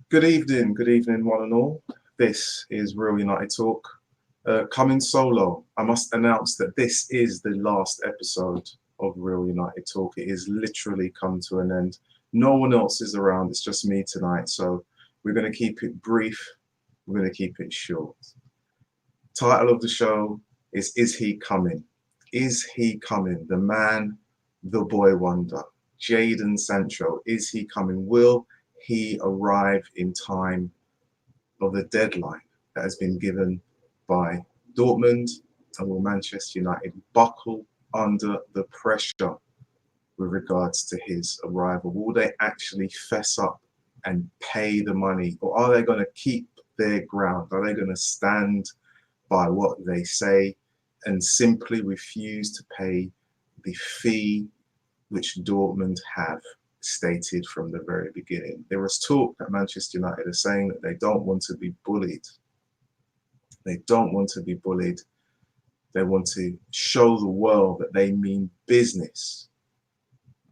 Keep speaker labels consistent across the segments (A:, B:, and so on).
A: Good evening, one and all. This is Real United Talk. Coming solo, I must announce that this is the last episode of Real United Talk. It is literally come to an end. No one else is around, it's just me tonight. So we're going to keep it brief, we're going to keep it short. Title of the show is He Coming? Is he coming? The man, the boy wonder, Jadon Sancho. Is he coming? Will he arrive in time of the deadline that has been given by Dortmund, and will Manchester United buckle under the pressure with regards to his arrival? Will they actually fess up and pay the money, or are they going to keep their ground? Are they going to stand by what they say and simply refuse to pay the fee which Dortmund have stated from the very beginning? There was talk that Manchester United are saying that they don't want to be bullied. They don't want to be bullied. They want to show the world that they mean business.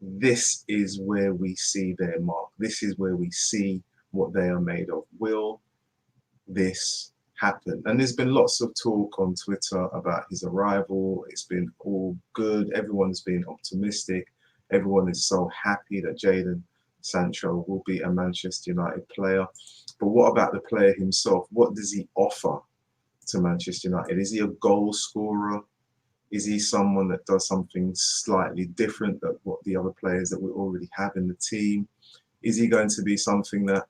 A: This is where we see their mark. This is where we see what they are made of. Will this happen? And there's been lots of talk on Twitter about his arrival. It's been all good. Everyone's been optimistic. Everyone is so happy that Jadon Sancho will be a Manchester United player. But what about the player himself? What does he offer to Manchester United? Is he a goal scorer? Is he someone that does something slightly different than what the other players that we already have in the team? Is he going to be something that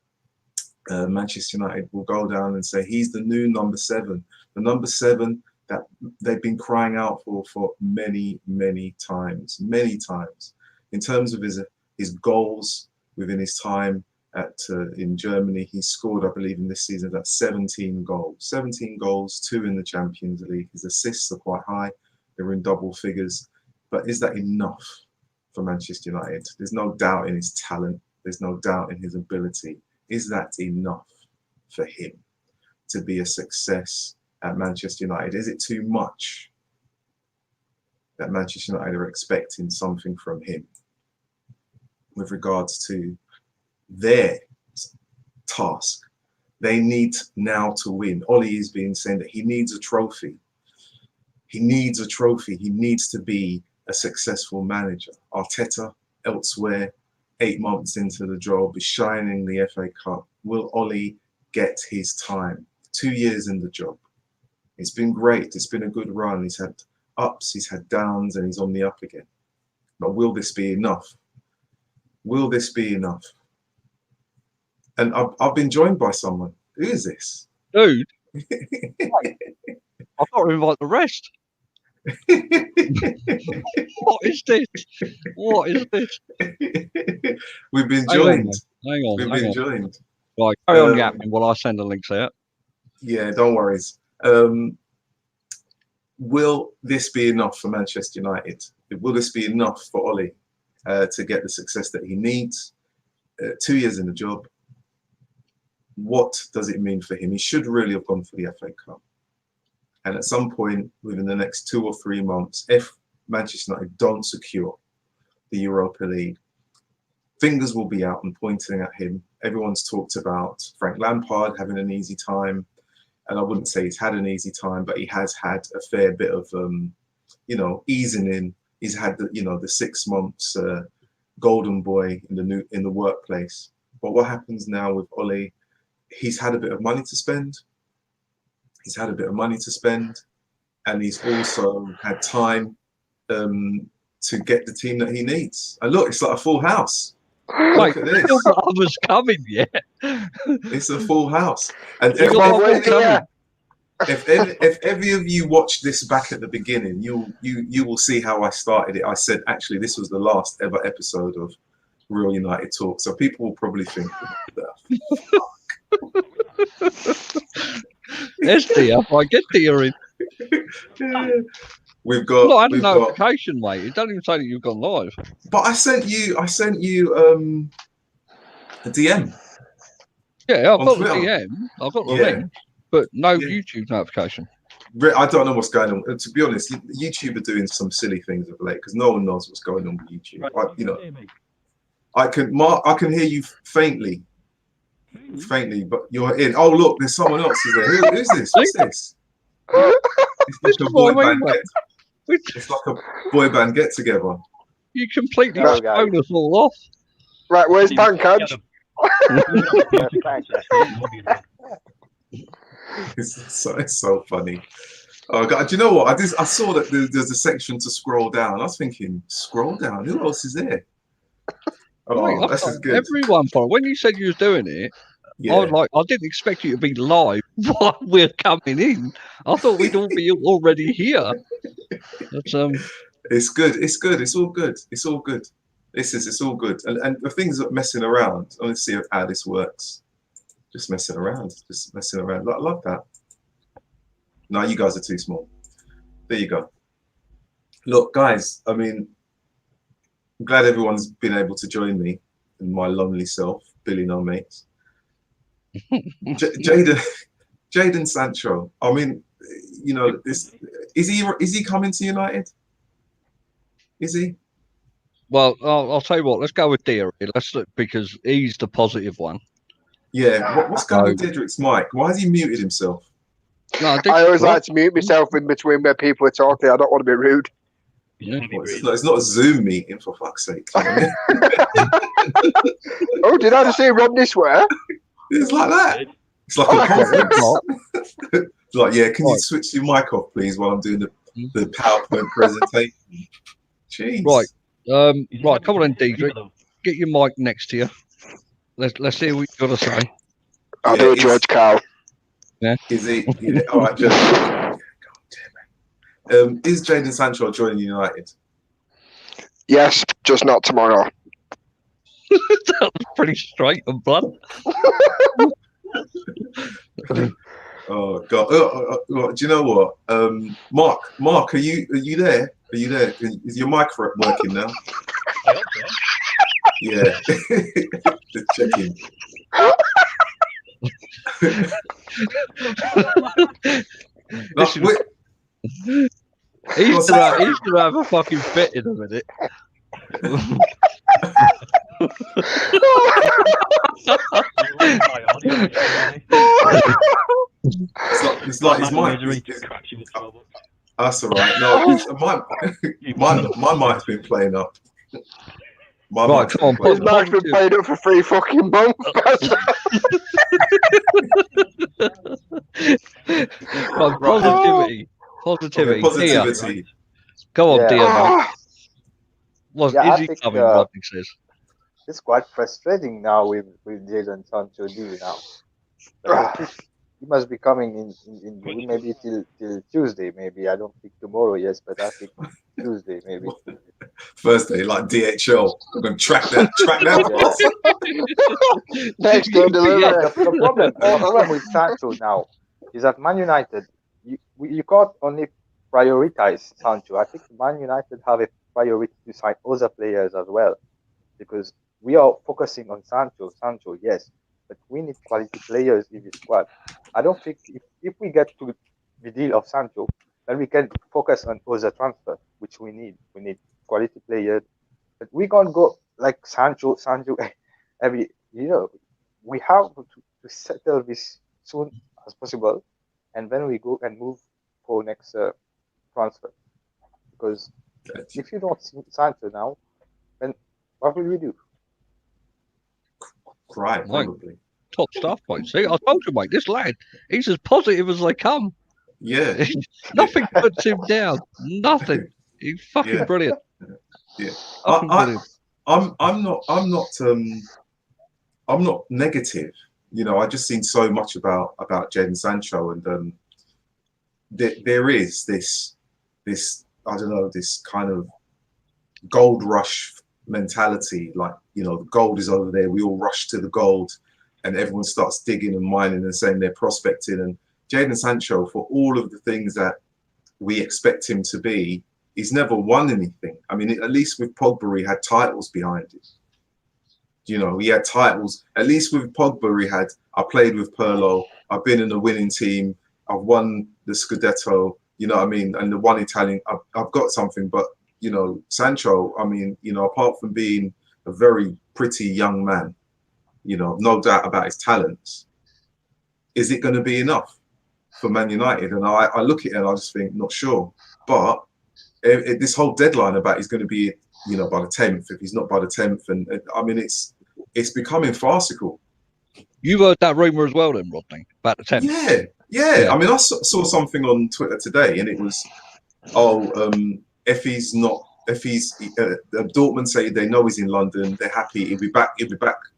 A: Manchester United will go down and say he's the new number 7, the number 7 that they've been crying out for many times. In terms of his goals within his time in Germany, he's scored, I believe, in this season about 17 goals. 17 goals, 2 in the Champions League. His assists are quite high; they're in double figures. But is that enough for Manchester United? There's no doubt in his talent. There's no doubt in his ability. Is that enough for him to be a success at Manchester United? Is it too much that Manchester United are expecting something from him with regards to their task? They need now to win. Ollie is being saying that he needs a trophy. He needs a trophy. He needs to be a successful manager. Arteta, elsewhere, 8 months into the job, is shining the FA Cup. Will Ollie get his time? 2 years in the job. It's been great. It's been a good run. He's had ups, he's had downs, and he's on the up again. But will this be enough? Will this be enough? And I've been joined by someone. Who is this?
B: Dude, I've got to invite the rest. What is this? What is this?
A: We've been joined.
B: Hang on.
A: We've been joined.
B: Right, carry on yapping while I send the links out.
A: Yeah, don't worry. Will this be enough for Manchester United? Will this be enough for Ollie to get the success that he needs? 2 years in the job. What does it mean for him? He should really have gone for the FA Cup. And at some point within the next 2 or 3 months, if Manchester United don't secure the Europa League, fingers will be out and pointing at him. Everyone's talked about Frank Lampard having an easy time. And I wouldn't say he's had an easy time, but he has had a fair bit of, easing in. He's had the 6 months golden boy in the workplace. But what happens now with Ollie? He's had a bit of money to spend. And he's also had time to get the team that he needs. And look, it's like a full house. Look at this.
B: I was coming yet.
A: It's a full house. And if any of you watched this back at the beginning, you will see how I started it. I said, actually, this was the last ever episode of Real United Talk. So people will probably think,
B: SDF, I get the hearing.
A: We've got.
B: No, I had a notification, mate. It doesn't even say that you've gone live.
A: But I sent you a DM.
B: Yeah, I've got the DM. I've got the link, but no YouTube notification.
A: I don't know what's going on. To be honest, YouTube are doing some silly things of late because no one knows what's going on with YouTube. I can hear you faintly. faintly, but you're in. Oh, look, there's someone else. Is there? Who's this? What's this? It's like a boy band. It's like a boy band get together.
B: You completely thrown us all off.
C: Right, where's Pankaj?
A: It's so funny. Oh God, do you know what? I saw that there's a section to scroll down. I was thinking, scroll down. Who else is there? Oh, this is good.
B: Everyone, when you said you was doing it, I didn't expect you to be live while we're coming in. I thought we'd all be already here. But,
A: it's good. It's good. It's all good. It's all good. It's all good. And the things that messing around. I want to see how this works. Just messing around. I love that. No, you guys are too small. There you go. Look, guys, I mean, I'm glad everyone's been able to join me in my lonely self, Billy No Mates. Jadon Sancho. I mean, you know, is he coming to United? Is he?
B: Well, I'll tell you what. Let's go with Deary. Because he's the positive one.
A: Yeah. What's going on with Dedrick's mic? Why has he muted himself?
C: No, I always like to mute myself in between where people are talking. I don't want to be rude.
A: Yeah. It's not a Zoom meeting, for fuck's sake. You know
C: Oh, did I just say Rodney swear?
A: It's like that. It's like a conference. It's like, yeah, can you switch your mic off, please, while I'm doing the PowerPoint presentation? Jeez.
B: Right. Right, come on then, Dedrick. Get your mic next to you. Let's hear what you've got to say.
C: I'll do a George Cow.
B: Yeah.
A: Is he? Yeah. All right, George. God damn it. Is Jadon Sancho joining United?
C: Yes, just not tomorrow.
B: That was pretty straight and blunt.
A: Oh God! Do you know what? Mark, are you there? Are you there? Is your mic working now?
D: I hope so.
A: Yeah. Just checking.
B: He's gonna have a fucking fit in a minute.
A: It's like his mic. That's all right. No, my mic's been playing up.
C: Right, come on. His mic's been playing up for 3 fucking months.
B: Positivity. Go on, dear mate. Is he coming? Rodney says.
E: It's quite frustrating now with Jadon Sancho deal now. But he must be coming in maybe till Tuesday. Maybe I don't think tomorrow. Yes, but I think Tuesday maybe.
A: Thursday, like DHL. I'm going to track that.
C: Next day delivery.
E: The problem with Sancho now is that Man United, you can't only prioritize Sancho. I think Man United have a priority to sign other players as well, because we are focusing on Sancho, yes, but we need quality players in the squad. I don't think if we get to the deal of Sancho, then we can focus on other transfer, which we need. We need quality players, but we can't go like Sancho every. We have to settle this soon as possible, and then we go and move for next transfer. Because if you don't see Sancho now, then what will we do?
A: Cry, probably.
B: Top staff point. See, I told you, mate, this lad, he's as positive as they come.
A: Yeah.
B: Nothing puts him down. Nothing. He's fucking brilliant.
A: Yeah. I'm not negative. You know, I just seen so much about Jadon Sancho, and there is this I don't know, this kind of gold rush mentality. Like, you know, the gold is over there. We all rush to the gold, and everyone starts digging and mining and saying they're prospecting. And Jadon Sancho, for all of the things that we expect him to be, he's never won anything. I mean, at least with Pogba, he had titles behind it. You know, he had titles. At least with Pogba, I played with Pirlo. I've been in a winning team. I've won the Scudetto. You know what I mean? And the one Italian, I've got something. But, you know, Sancho, I mean, you know, apart from being a very pretty young man, you know, no doubt about his talents. Is it going to be enough for Man United? And I look at it and I just think, not sure. But this whole deadline about he's going to be, you know, by the 10th, if he's not by the 10th, and I mean, it's becoming farcical.
B: You heard that rumor as well, then, Rodney, about the 10th.
A: Yeah. I mean, I saw something on Twitter today, and it was, if Dortmund say they know he's in London, they're happy. He'll be back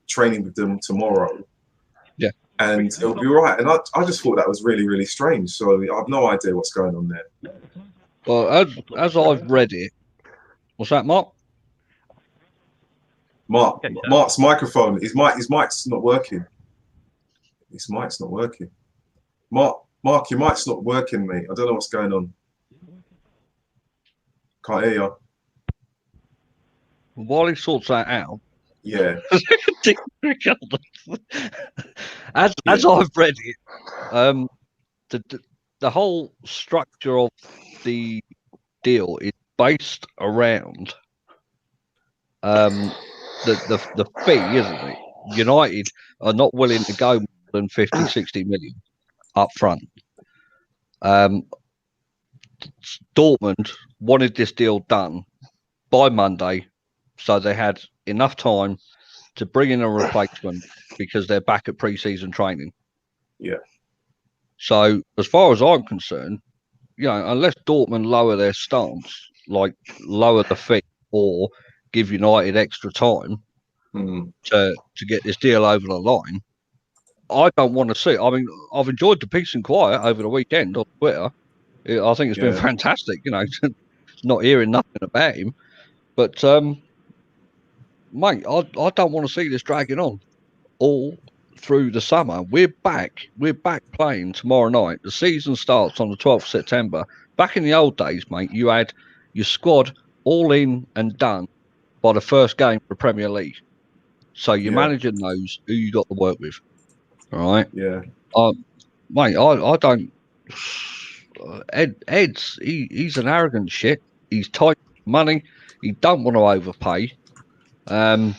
A: training with them tomorrow.
B: Yeah,
A: and it'll be all right. And I just thought that was really, really strange. So I have no idea what's going on there.
B: Well, as I've read it, what's that, Mark?
A: Mark's microphone, his mic's not working. His mic's not working. Mark, your mic's not working, mate. I don't know what's going on. Can't hear you.
B: While he sorts that out,
A: yeah.
B: as I've read it, the whole structure of the deal is based around the fee, isn't it? United are not willing to go more than 50, 60 million up front. Dortmund wanted this deal done by Monday, so they had enough time to bring in a replacement because they're back at pre-season training.
A: Yeah.
B: So as far as I'm concerned, you know, unless Dortmund lower their stance, like lower the fee or give United extra time to get this deal over the line, I don't want to see. I mean, I've enjoyed the peace and quiet over the weekend on Twitter. I think it's been fantastic. You know, not hearing nothing about him, but mate, I don't want to see this dragging on all through the summer. We're back playing tomorrow night. The season starts on the 12th of September. Back in the old days, mate, you had your squad all in and done by the first game of the Premier League. So your manager knows who you got to work with. All right.
A: Yeah.
B: Mate, I don't. Ed's he's an arrogant shit. He's tight money. He don't want to overpay. Dortmund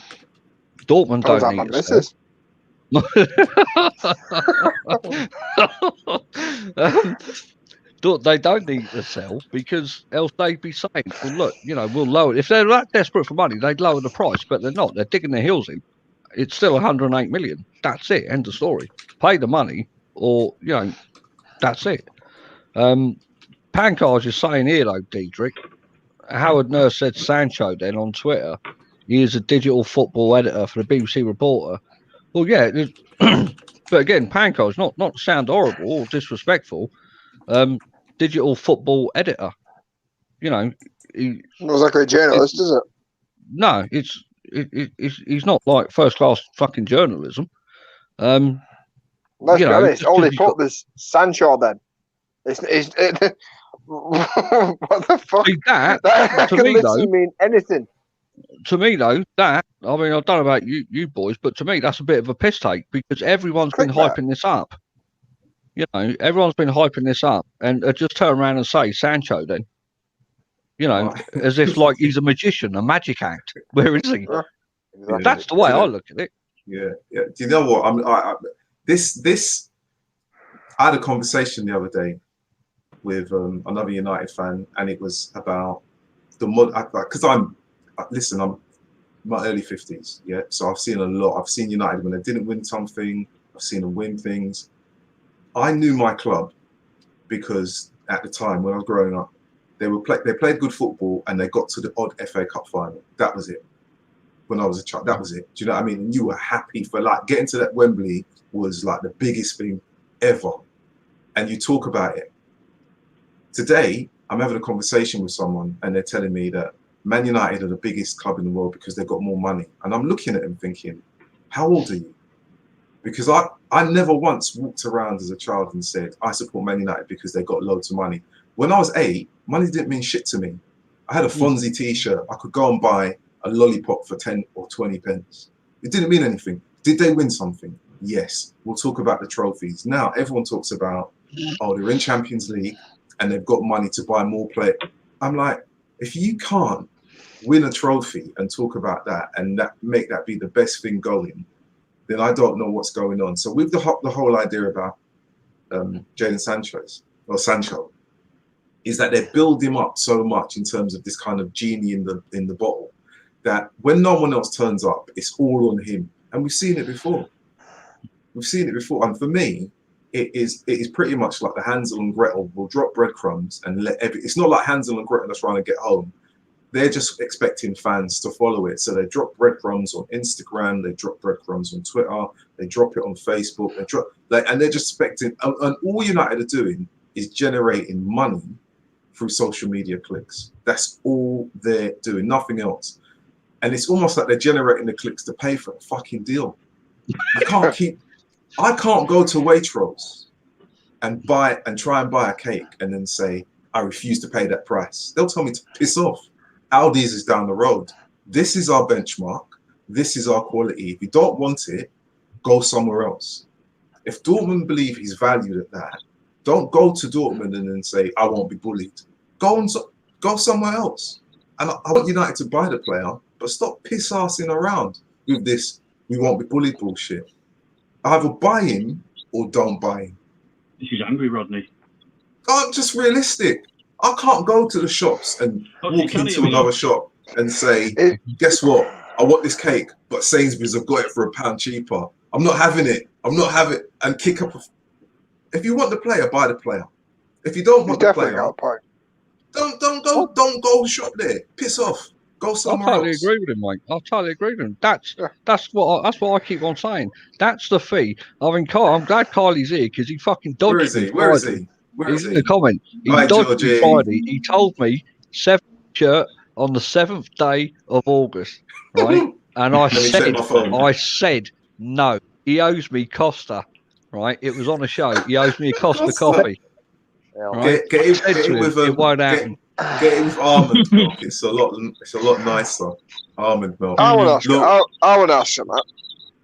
B: don't need to sell. They don't need to sell because else they'd be saying, well, look, you know, we'll lower it. If they're that desperate for money, they'd lower the price, but they're not. They're digging their heels in. It's still 108 million. That's it. End of story. Pay the money or, you know, that's it. Pankaj is saying here, though, Diedrich, Howard Nurse said Sancho then on Twitter, he is a digital football editor for the BBC Reporter. Well, yeah, but again, Pankaj, not to sound horrible or disrespectful, digital football editor. You know,
C: not exactly a journalist, is it?
B: No, he's not like first class fucking journalism.
C: Let's be honest. All they put was Sancho. Then what the fuck? That can literally mean anything.
B: To me, though, I mean, I don't know about you boys, but to me, that's a bit of a piss take because everyone's been hyping this up. You know, everyone's been hyping this up, and just turn around and say Sancho then. You know, as if like he's a magician, a magic act. Where is he? Exactly. That's the way I look at it.
A: Yeah. Do you know what? I had a conversation the other day with another United fan, and it was about because I'm my early 50s, yeah. So I've seen a lot. I've seen United when they didn't win something. I've seen them win things. I knew my club because at the time when I was growing up, they played good football and they got to the odd FA Cup final. That was it. When I was a child, that was it. Do you know what I mean? And you were happy for like getting to that Wembley was like the biggest thing ever. And you talk about it. Today, I'm having a conversation with someone and they're telling me that Man United are the biggest club in the world because they've got more money. And I'm looking at them thinking, how old are you? Because I never once walked around as a child and said, I support Man United because they got loads of money. When I was 8, money didn't mean shit to me. I had a Fonzie t-shirt. I could go and buy a lollipop for 10 or 20 pence. It didn't mean anything. Did they win something? Yes. We'll talk about the trophies. Now everyone talks about, they're in Champions League and they've got money to buy more play. I'm like, if you can't win a trophy and talk about that and make that be the best thing going, then I don't know what's going on. So with the whole idea about Jadon Sancho, is that they build him up so much in terms of this kind of genie in the bottle that when no one else turns up, it's all on him. And we've seen it before. And for me, it is pretty much like the Hansel and Gretel will drop breadcrumbs and it's not like Hansel and Gretel are trying to get home. They're just expecting fans to follow it. So they drop breadcrumbs on Instagram, they drop breadcrumbs on Twitter, they drop it on Facebook, and they're just expecting, and all United are doing is generating money through social media clicks. That's all they're doing, nothing else. And it's almost like they're generating the clicks to pay for a fucking deal. I can't go to Waitrose and try and buy a cake and then say, I refuse to pay that price. They'll tell me to piss off. Aldi's is down the road. This is our benchmark. This is our quality. If you don't want it, go somewhere else. If Dortmund believe he's valued at that, don't go to Dortmund and then say, I won't be bullied. Go somewhere else. And I want United to buy the player, but stop piss-assing around with this we won't be bullied bullshit. Either buy him or don't buy him.
D: This is angry, Rodney.
A: I'm just realistic. I can't go to the shops and walk into another shop and say, guess what? I want this cake, but Sainsbury's have got it for £1 cheaper. I'm not having it. And kick up. If you want the player, buy the player. If you don't want the player, don't go shop there. Piss off. Go somewhere else.
B: I totally agree with him, mate. I totally agree with him. That's what I keep on saying. That's the fee. I mean, I'm glad Kylie's here because he fucking dodged me.
A: Where is he?
B: He's in the comment. He dodged me Friday. He told me 7th shirt on the 7th day of August, right? And I said no. He owes me Costa, right? It was on a show. He owes me a Costa coffee. Right?
A: Get it with
B: it won't happen.
A: Get it with almond milk. It's a lot nicer. Almond milk.
C: I want to ask you, Matt.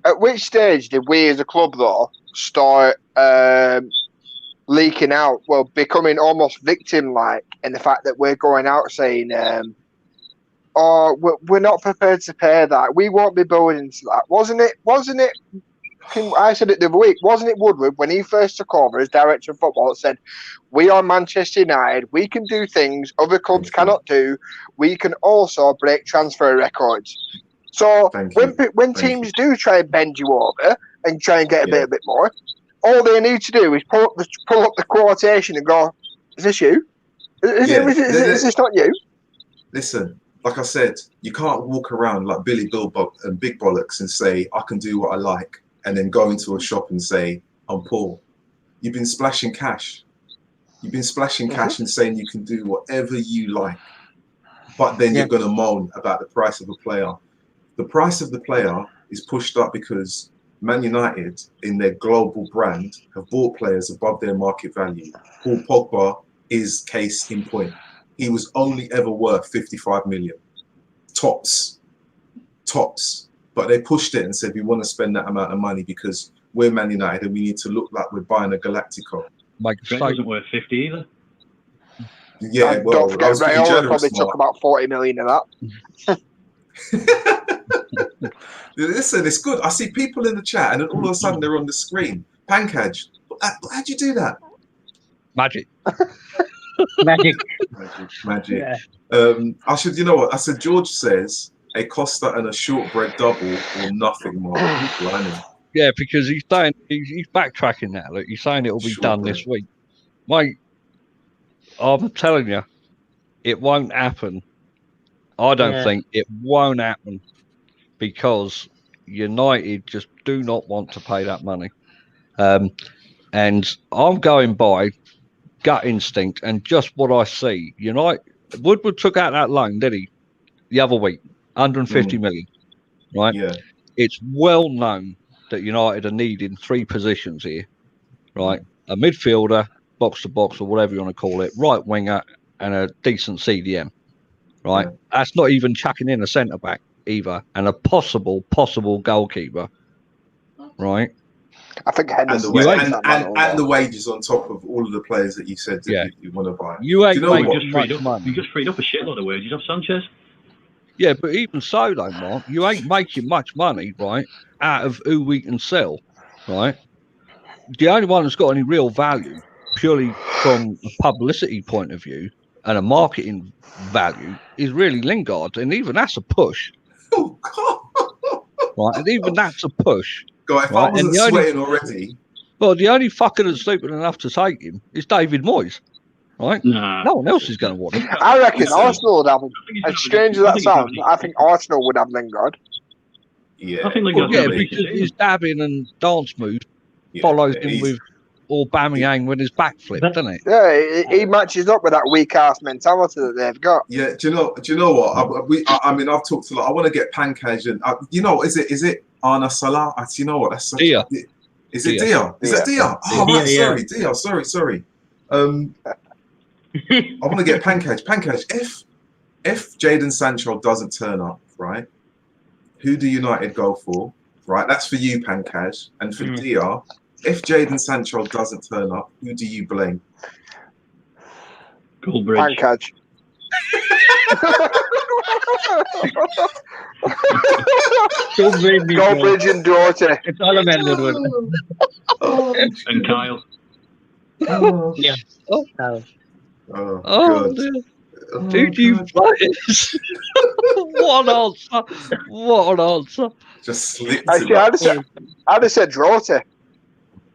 C: At which stage did we as a club though start leaking out, becoming almost victim-like in the fact that we're going out saying, we're not prepared to pay that. We won't be building to that. Wasn't it? I said it the other week. Wasn't it Woodward when he first took over as director of football that said, we are Manchester United. We can do things other clubs cannot do. We can also break transfer records. So when teams do try and bend you over and try and get a bit more, all they need to do is pull up the quotation and go, is this you? Is this not you?
A: Listen, like I said, you can't walk around like Billy Bilbo and Big Bollocks and say, I can do what I like, and then go into a shop and say, I'm poor. You've been splashing cash. You've been splashing cash and saying you can do whatever you like. But then you're going to moan about the price of a player. The price of the player is pushed up because Man United, in their global brand, have bought players above their market value. Paul Pogba is case in point. He was only ever worth 55 million. Tops. But they pushed it and said, we want to spend that amount of money because we're Man United and we need to look like we're buying a Galactico.
D: Trent wasn't worth 50 either.
C: Yeah, don't forget, Raiola probably took about 40 million of that.
A: Listen, it's good. I see people in the chat and then all of a sudden they're on the screen. Pankaj, how'd you do that?
B: Magic.
D: Magic.
A: Yeah. I said, George says a Costa and a shortbread double or nothing more.
B: Yeah, because he's backtracking now. Look, he's saying it'll be done this week. Mate, I'm telling you, it won't happen. I don't think it won't happen because United just do not want to pay that money. And I'm going by gut instinct and just what I see. Woodward took out that loan, did he? The other week, 150 million, right?
A: Yeah.
B: It's well known that United are needing 3 positions here, right? A midfielder, box to box, or whatever you want to call it, right winger, and a decent CDM, right? Yeah. That's not even chucking in a centre back either, and a possible goalkeeper, right?
C: I think
A: the wages on top of all of the players that you said that you want to buy.
B: You ain't
D: just freed up a shitload of wages off Sanchez.
B: Yeah, but even so, though, Mark, you ain't making much money, right, out of who we can sell, right? The only one that's got any real value, purely from a publicity point of view and a marketing value, is really Lingard, and even that's a push,
A: Oh God!
B: right? And even that's a push,
A: God, if
B: right?
A: I wasn't
B: And
A: sweating already.
B: well, the only fucker that's stupid enough to take him is David Moyes, right?
D: Nah.
B: No one else is going to want him.
C: I reckon
A: Listen.
C: Arsenal would have him.
D: I think he's
C: As
D: gonna
C: strange as
D: have
C: that
D: a- I think he's
C: sounds,
D: gonna have
C: I think Arsenal would have Lingard.
A: Yeah.
D: I think
B: Well,
D: Lingard's
B: yeah,
D: gonna be
B: because
D: decent.
B: his dabbing and dance move
A: Yeah,
B: follows
A: yeah,
B: him
A: he's-
B: with Aubameyang with his backflip,
D: But-
B: doesn't it?
C: Yeah, he matches up with that weak ass mentality that they've got.
A: Yeah, do you know what? I mean, I've talked a lot. I want to get Pankaj and you know, is it Arna Salah? You know what? That's such.
B: Dia.
A: Is it
B: Dia.
A: Dia? Is it Dia? Oh,
D: Dia,
A: right,
D: yeah.
A: sorry, Dia. Sorry. I want to get Pankaj. Pankaj, if Jadon Sancho doesn't turn up, right? Who do United go for? Right, that's for you, Pankaj, and for Dia. If Jadon Sancho doesn't turn up, who do you blame?
D: Goldbridge.
C: Pankaj. Goldbridge and Doherty.
F: It's all a man Woodward.
D: And Kyle.
A: Oh,
F: Yeah.
B: Oh,
A: oh,
B: oh
A: God.
B: dear.
A: Oh,
B: Who do you
A: God.
B: play? What an answer! What an answer!
A: Just slipped
C: Actually,
A: it up.
C: I'd have said Doherty.
F: I'm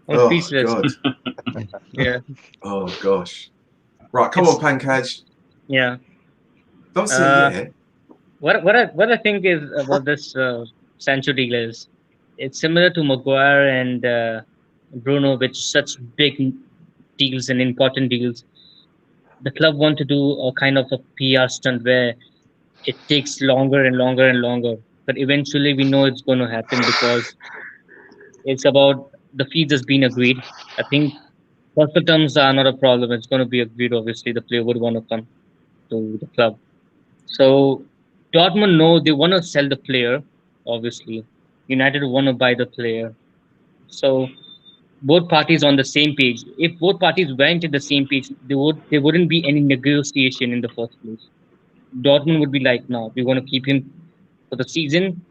A: Oh,
F: speechless.
A: God.
F: Yeah.
A: Oh, gosh. Right, come on, Pankaj.
F: Yeah.
A: Don't say yeah.
F: What I think is about this Sancho deal is it's similar to Maguire and Bruno, with such big deals and important deals. The club want to do a kind of a PR stunt where it takes longer and longer and longer, but eventually we know it's going to happen because it's about the fee that's been agreed. I think personal terms are not a problem. It's going to be agreed. Obviously, the player would want to come to the club. So Dortmund know they want to sell the player. Obviously, United want to buy the player. So both parties on the same page. If both parties went in the same page, there wouldn't be any negotiation in the first place. Dortmund would be like, no, we want to keep him for the season.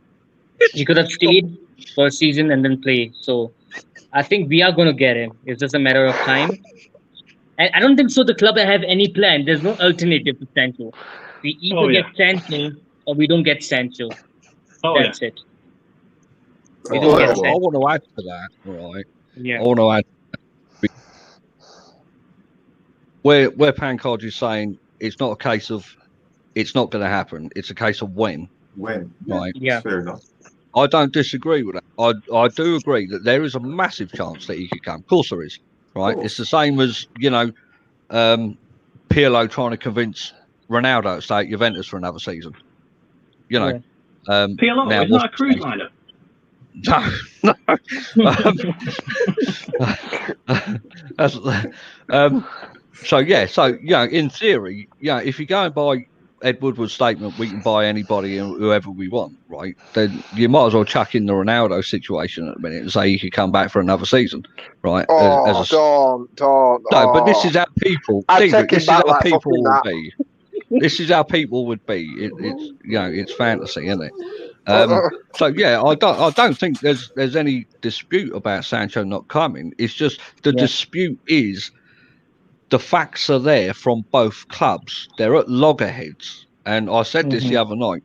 F: He could have stayed for a season and then play. So I think we are going to get him. It's just a matter of time. And I don't think so. The club have any plan. There's no alternative to Sancho. We either get Sancho or we don't get Sancho. That's it. We don't get
B: I
F: Sancho.
B: want to add to that, right?
F: Yeah.
B: I want to add where Pankaj is saying it's not a case of it's not going to happen. It's a case of when.
A: When?
B: Right.
F: Yeah.
A: Fair enough.
B: I don't disagree with that. I do agree that there is a massive chance that he could come. Of course there is. Right. It's the same as, Pirlo trying to convince Ronaldo to stay at Juventus for another season.
D: PLO,
B: now
D: isn't that a cruise liner?
B: No. In theory, if you go and buy Ed Woodward's statement, we can buy anybody and whoever we want, right? Then you might as well chuck in the Ronaldo situation at the minute and say he could come back for another season, right?
C: Don't.
B: No, but this is how people.
C: David,
B: this is
C: back
B: how
C: like
B: people
C: fucking
B: would
C: that.
B: be. This is how people would be. It's fantasy, isn't it? I don't think there's any dispute about Sancho not coming. It's just the dispute is the facts are there from both clubs. They're at loggerheads, and I said this the other night.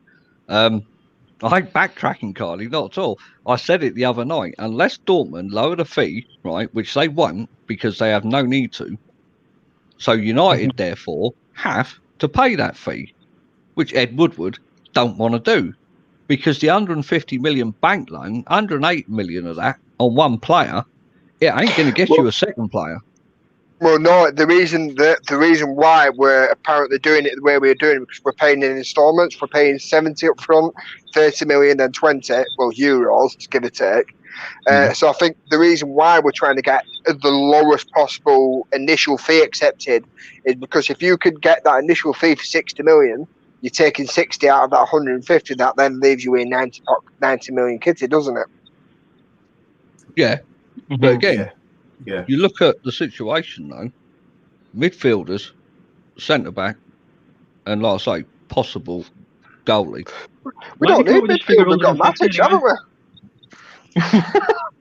B: I ain't backtracking, Carly, not at all. I said it the other night. Unless Dortmund lower the fee, right, which they won't because they have no need to. So United, therefore, have to pay that fee, which Ed Woodward don't want to do. Because the 150 million bank loan, 108 million of that on one player, it ain't going to get you a second player.
C: Well, no. The reason why we're apparently doing it the way we're doing it because we're paying in instalments. We're paying 70 up front, 30 million, then 20. Well, euros, give or take. So I think the reason why we're trying to get the lowest possible initial fee accepted is because if you could get that initial fee for 60 million. You're taking 60 out of that 150. That then leaves you in 90 million kitty, doesn't it?
B: Yeah. But again,
A: Yeah.
B: you look at the situation, though, midfielders, centre-back, and like I say, possible goalie.
C: We don't need midfield. We've got Matic, haven't we?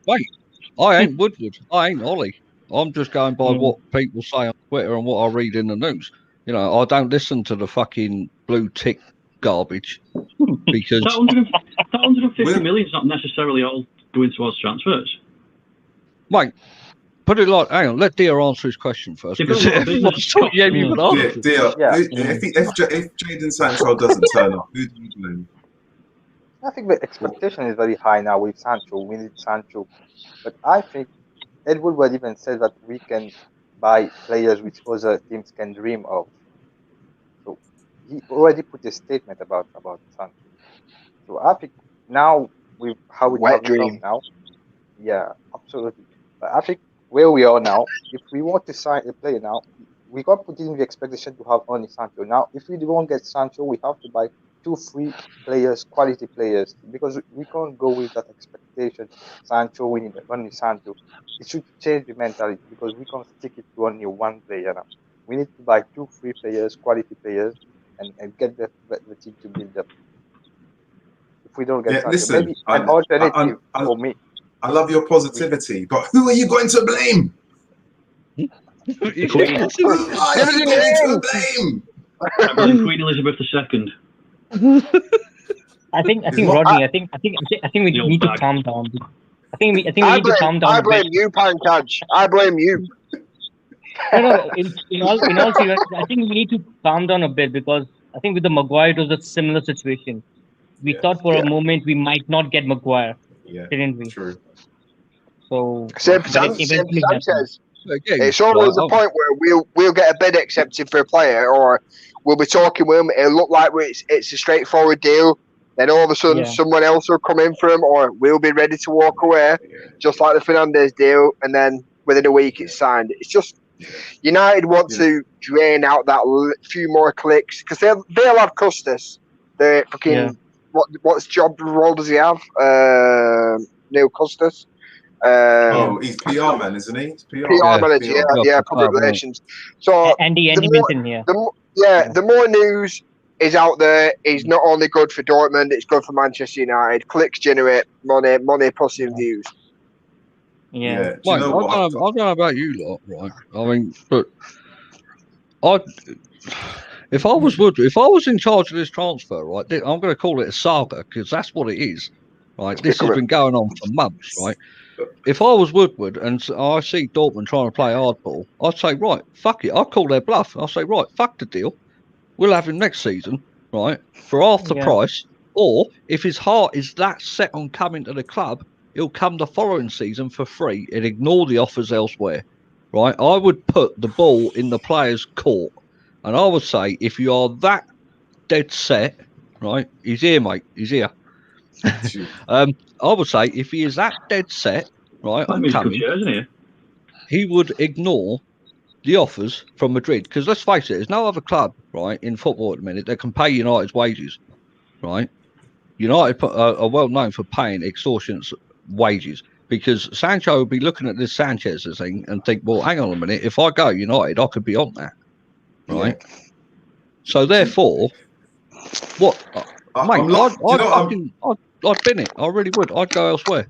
B: Wait, I ain't Woodward. I ain't Ollie. I'm just going by what people say on Twitter and what I read in the news. You know, I don't listen to the fucking blue tick garbage because
D: that 150 million is not necessarily all going towards transfers.
B: Mate, put it like, hang on, let Dia answer his question first.
D: They've got a lot of business.
A: Dia, if Jadon Sancho doesn't turn up, who do you blame?
E: I think the expectation is very high now with Sancho. We need Sancho. But I think Ed Woodward even said that we can buy players which other teams can dream of. So he already put a statement about Sancho. So I think now with how we have become now, yeah, absolutely. But I think where we are now, if we want to sign a player now, we can't put in the expectation to have only Sancho. Now, if we don't get Sancho, we have to buy 2-3 players, quality players, because we can't go with that expectation. Sancho, we need only Sancho. It should change the mentality because we can't stick it to only one player now. We need to buy 2-3 players, quality players, and get the team to build up. If we don't get Sancho, maybe an alternative for me.
A: I love your positivity, but who are you going to blame?
D: Who are you going
A: to blame?
D: I blame Queen Elizabeth II.
F: I think Rodney. I think we need to calm down. I think we need to calm down.
C: I blame you, Pankaj. I blame you.
F: No. In all seriousness, I think we need to calm down a bit because I think with the Maguire it was a similar situation. We thought for a moment we might not get Maguire, didn't we?
A: True.
F: So
C: same Sanchez. It's always a point where we'll get a bid accepted for a player, or we'll be talking with him. It'll look like it's a straightforward deal. Then all of a sudden, someone else will come in for him, or we'll be ready to walk away, just like the Fernandes deal. And then within a week, it's signed. It's just United want to drain out that few more clicks because they'll have Custis. The fucking what's job role does he have? Neil Custis.
A: He's PR man, isn't he? He's
C: PR manager, public relations. So
F: Andy Minton,
C: the more news is out there, is not only good for Dortmund, it's good for Manchester United. Clicks generate money, positive views.
B: Yeah. I don't know about you lot, right? I mean, but if I was in charge of this transfer, right, I'm going to call it a saga because that's what it is, right? This has been going on for months, right? If I was Woodward and I see Dortmund trying to play hardball, I'd say, right, fuck it. I'll call their bluff. I'll say, right, fuck the deal. We'll have him next season, right, for half the price. Or if his heart is that set on coming to the club, he'll come the following season for free and ignore the offers elsewhere, right? I would put the ball in the player's court. And I would say, if you are that dead set, right, he's here, mate. He's here. I would say if he is that dead set, right, on coming, he would ignore the offers from Madrid. Because let's face it, there's no other club, right, in football at the minute that can pay United's wages, right? United are well known for paying extortionate wages because Sancho would be looking at this Sanchez thing and think, well, hang on a minute, if I go United, I could be on that, right? Yeah. So therefore, what? I'd bin it. I really would. I'd go elsewhere.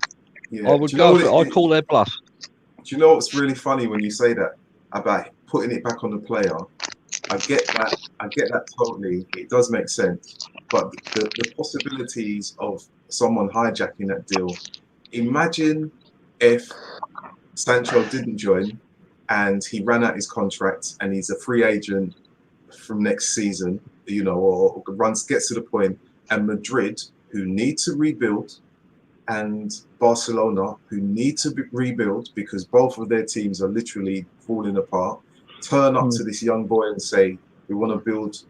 B: Yeah. I would go. I'd call their bluff.
A: Do you know what's really funny when you say that about putting it back on the player? I get that. I get that totally. It does make sense. But the possibilities of someone hijacking that deal. Imagine if Sancho didn't join and he ran out his contract and he's a free agent from next season, you know, or gets to the point, and Madrid, who need to rebuild, and Barcelona, who need to rebuild because both of their teams are literally falling apart, turn up to this young boy and say, we want to build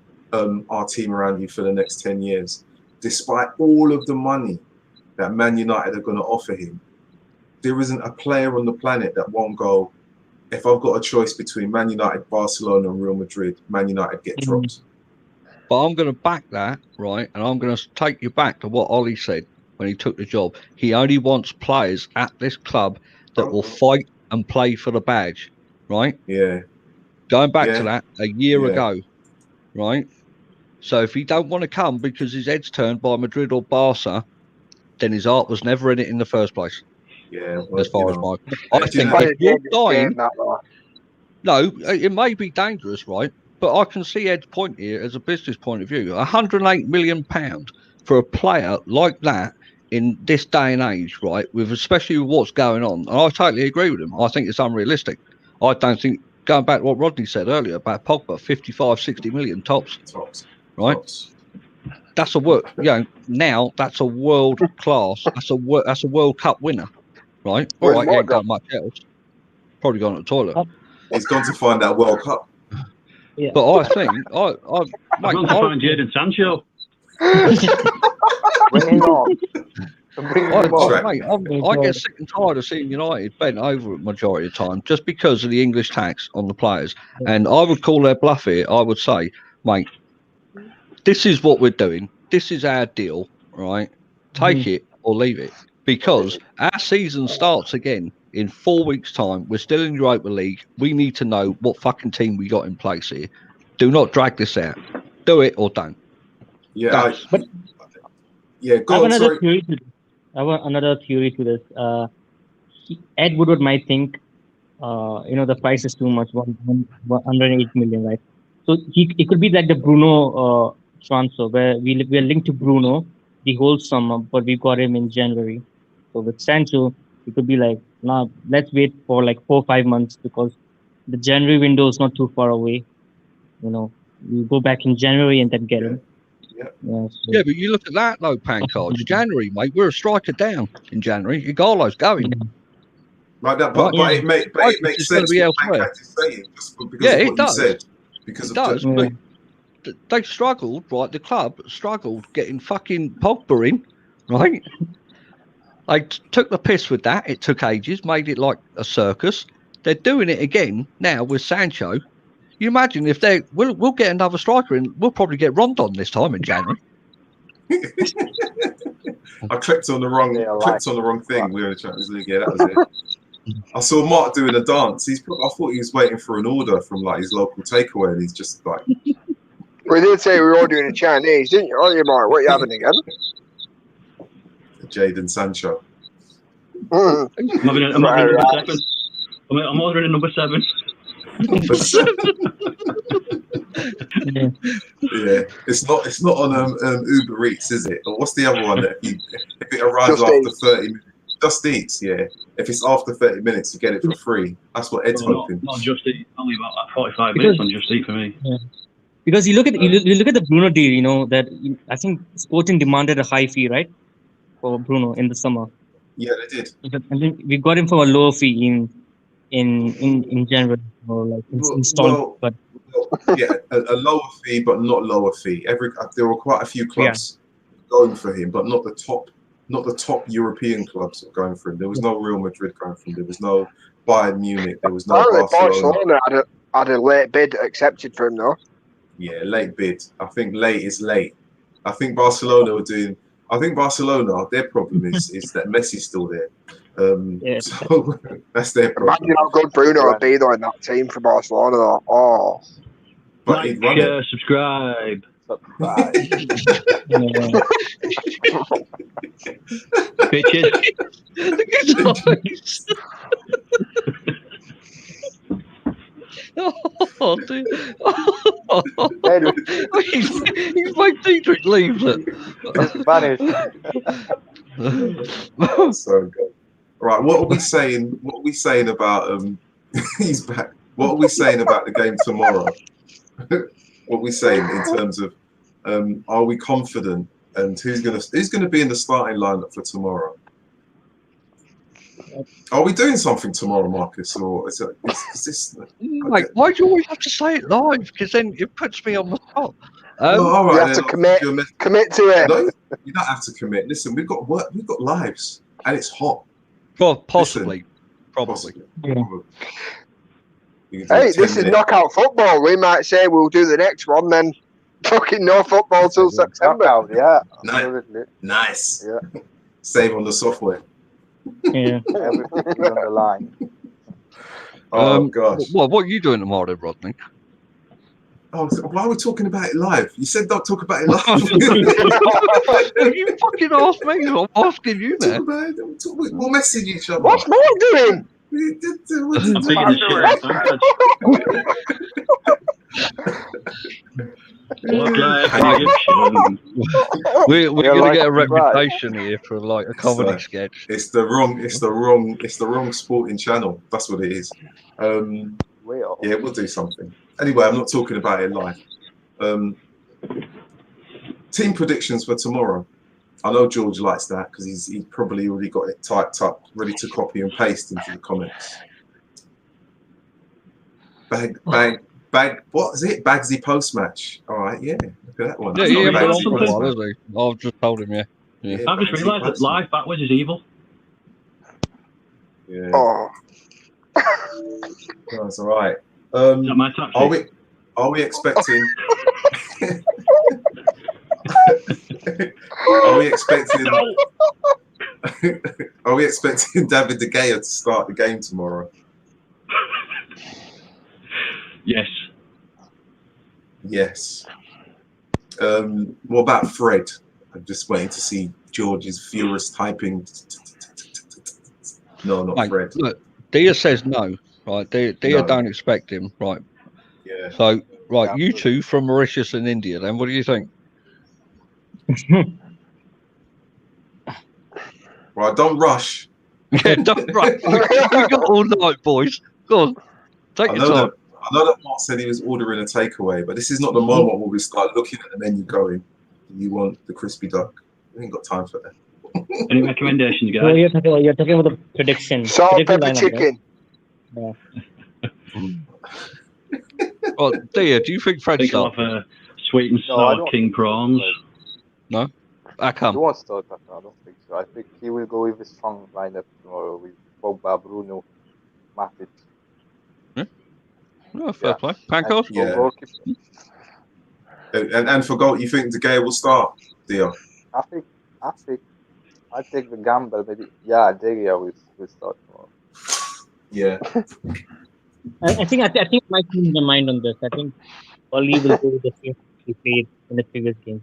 A: our team around you for the next 10 years. Despite all of the money that Man United are going to offer him, there isn't a player on the planet that won't go, if I've got a choice between Man United, Barcelona, and Real Madrid, Man United get dropped.
B: But I'm going to back that, right? And I'm going to take you back to what Ollie said when he took the job. He only wants players at this club that will fight and play for the badge, right?
A: Yeah.
B: Going back to that a year ago, right? So if he don't want to come because his head's turned by Madrid or Barca, then his heart was never in it in the first place.
A: Yeah, well,
B: As far as my, I
A: do you
B: think
A: know-
B: if you're dying, no, it may be dangerous, right? But I can see Ed's point here as a business point of view. £108 million for a player like that in this day and age, right? With especially with what's going on, and I totally agree with him. I think it's unrealistic. I don't think, going back to what Rodney said earlier about Pogba, 55, 60 million tops,
A: Tops.
B: right?
A: Tops.
B: That's a work. Now that's a world class. That's a World Cup winner, right? All
C: Where's
B: right, he ain't
C: Mark
B: done much else. Probably gone to the toilet.
A: He's gone to find that World Cup.
F: Yeah.
B: But I think
D: I've gone to find Jadon Sancho.
E: Bring him on. Bring him on.
B: I get sick and tired of seeing United bent over majority of the time just because of the English tax on the players. And I would call their bluff here. I would say, mate, this is what we're doing. This is our deal, right? Take it or leave it. Because our season starts again in 4 weeks' time. We're still in Europa League. We need to know what fucking team we got in place here. Do not drag this out. Do it or don't.
A: Yeah,
F: But
A: yeah.
F: I
A: Go
F: have
A: on,
F: another
A: sorry.
F: theory to this. Another theory to this. Ed Woodward might think, the price is too much, 108 million, right? So it could be like the Bruno transfer, where we're linked to Bruno the whole summer, but we got him in January. So with Sancho, it could be like, nah, let's wait for like 4 or 5 months because the January window is not too far away. We go back in January and then get him.
B: Yeah, but you look at that though, Pancards. January, mate, we're a striker down in January. Igalo's going.
A: Like that, but it makes sense what Pancake is saying just because of what you said. Because
B: it does. But they struggled, right? The club struggled getting fucking Pogba in, right? They took the piss with that. It took ages, made it like a circus. They're doing it again now with Sancho. You imagine if we'll get another striker in, we'll probably get Rondon this time in January.
A: I clicked on the wrong thing. We were in the Champions League. Yeah, that was it. I saw Mark doing a dance. I thought he was waiting for an order from like his local takeaway, and he's just like.
C: We did say we were all doing a Chinese, didn't you? Oh, you Mark, what are you having again?
A: Jadon Sancho.
D: I'm ordering a number 7. I'm ordering a number 7.
A: Yeah, it's not on Uber Eats, is it? Or what's the other one that if it arrives
C: Just
A: after
C: Eats.
A: 30 minutes? Just Eats, yeah. If it's after 30 minutes, you get it for free. That's what Ed's hoping.
D: Not Just Eat. Only about 45 minutes on Just Eat for me.
F: Yeah. Because you look at the Bruno deal, that I think Sporting demanded a high fee, right, for Bruno in the summer.
A: Yeah, they did.
F: And then we got him for a lower fee in January, or like installment.
A: Yeah, a lower fee, but not lower fee. There were quite a few clubs going for him, but not the top European clubs going for him. There was no Real Madrid going for him. There was no Bayern Munich. There was no Barcelona.
C: Had a late bid accepted for him, though. Yeah,
A: late bid. I think late is late. I think Barcelona were doing. I think Barcelona, their problem is that Messi's still there. So that's their problem.
C: Imagine how good Bruno would be though in that team for Barcelona though. Oh.
A: But
D: like, share, subscribe. Bitches.
B: Oh, dude. He's made Dietrich leave it.
E: It's vanished.
A: So good. Right, what are we saying? What are we saying about he's back. What are we saying about the game tomorrow? What are we saying in terms of are we confident and who's gonna be in the starting lineup for tomorrow? Are we doing something tomorrow, Marcus, or is this?
B: Like, why do you always have to say it live? Because then it puts me on the spot.
A: All right,
C: you have to commit to it.
A: No, you don't have to commit. Listen, we've got work, we've got lives, and it's hot.
B: Well, possibly, probably.
C: Yeah. Hey, this is knockout football. We might say we'll do the next one, then fucking no football till September.
E: Knockout, yeah, absolutely.
A: Nice.
E: Yeah.
A: Save on the software.
F: Yeah.
E: Everything is on the line.
A: Oh gosh.
B: What are you doing tomorrow, Rodney?
A: Oh, why are we talking about it live? You said don't talk about it live.
B: You fucking asked me. I'm asking you now.
A: Talk about it. We'll message each other.
C: What's Mark doing?
A: We did,
D: I'm thinking the shit outside.
B: We're
E: You're
B: gonna
E: like,
B: get a
E: right.
B: reputation here for like a comedy sketch.
A: It's the wrong sporting channel. That's what it is.
E: Way off.
A: Yeah, we'll do something. Anyway, I'm not talking about it live. Team predictions for tomorrow. I know George likes that because he's probably already got it typed up, ready to copy and paste into the comments. Bag. What is it? Bagsy post match. All right, yeah. Look at that one.
B: Yeah,
D: That's
B: he
D: not
B: ain't been
D: bad,
B: on for a
D: something.
B: while, has he? I've just told him, yeah.
D: I've just realised that live backwards is evil.
A: Yeah.
C: Oh,
A: That's all right.
D: Is that my tactic?
A: Are we expecting? Are we expecting? Are we expecting David De Gea to start the game tomorrow?
D: Yes.
A: Yes. What about Fred? I'm just waiting to see George's furious typing. No, not
B: Mate,
A: Fred.
B: look, Dia says no, right? Dia
A: No.
B: don't expect him, right?
A: Yeah.
B: So, right,
E: Yeah,
B: you two from Mauritius and India, then what do you think?
A: Right, don't rush.
B: Yeah, don't rush. We got all night, boys. Go on, take
A: I
B: your
A: know
B: time.
A: that Mark said he was ordering a takeaway, but this is not the moment where we start looking at the menu going, you want the crispy duck. We ain't got time for that.
D: Any recommendations,
F: So
D: guys?
F: you're talking about the prediction.
C: salt,
F: Prediction
C: pepper,
F: lineup, right?
C: chicken.
B: Oh, Dia, do you think Fred
D: I think I'll
B: starts?
D: have sweet and
E: No, I
D: sour
E: don't
D: king
E: think so.
D: prawns.
B: How
E: He
B: come?
E: won't start that. I don't think so. I think he will go with a strong lineup tomorrow with Pogba, Bruno, Matic.
B: No, fair
E: Yeah.
B: play. Pankos?
E: And
A: Yeah.
E: goalkeeper,
A: And for goal, you think De Gea will start, Dio?
E: I think I take the gamble. Maybe De Gea will start tomorrow.
A: Yeah.
F: I think I might change my mind on this. I think Oli will go with the same he played in the previous game.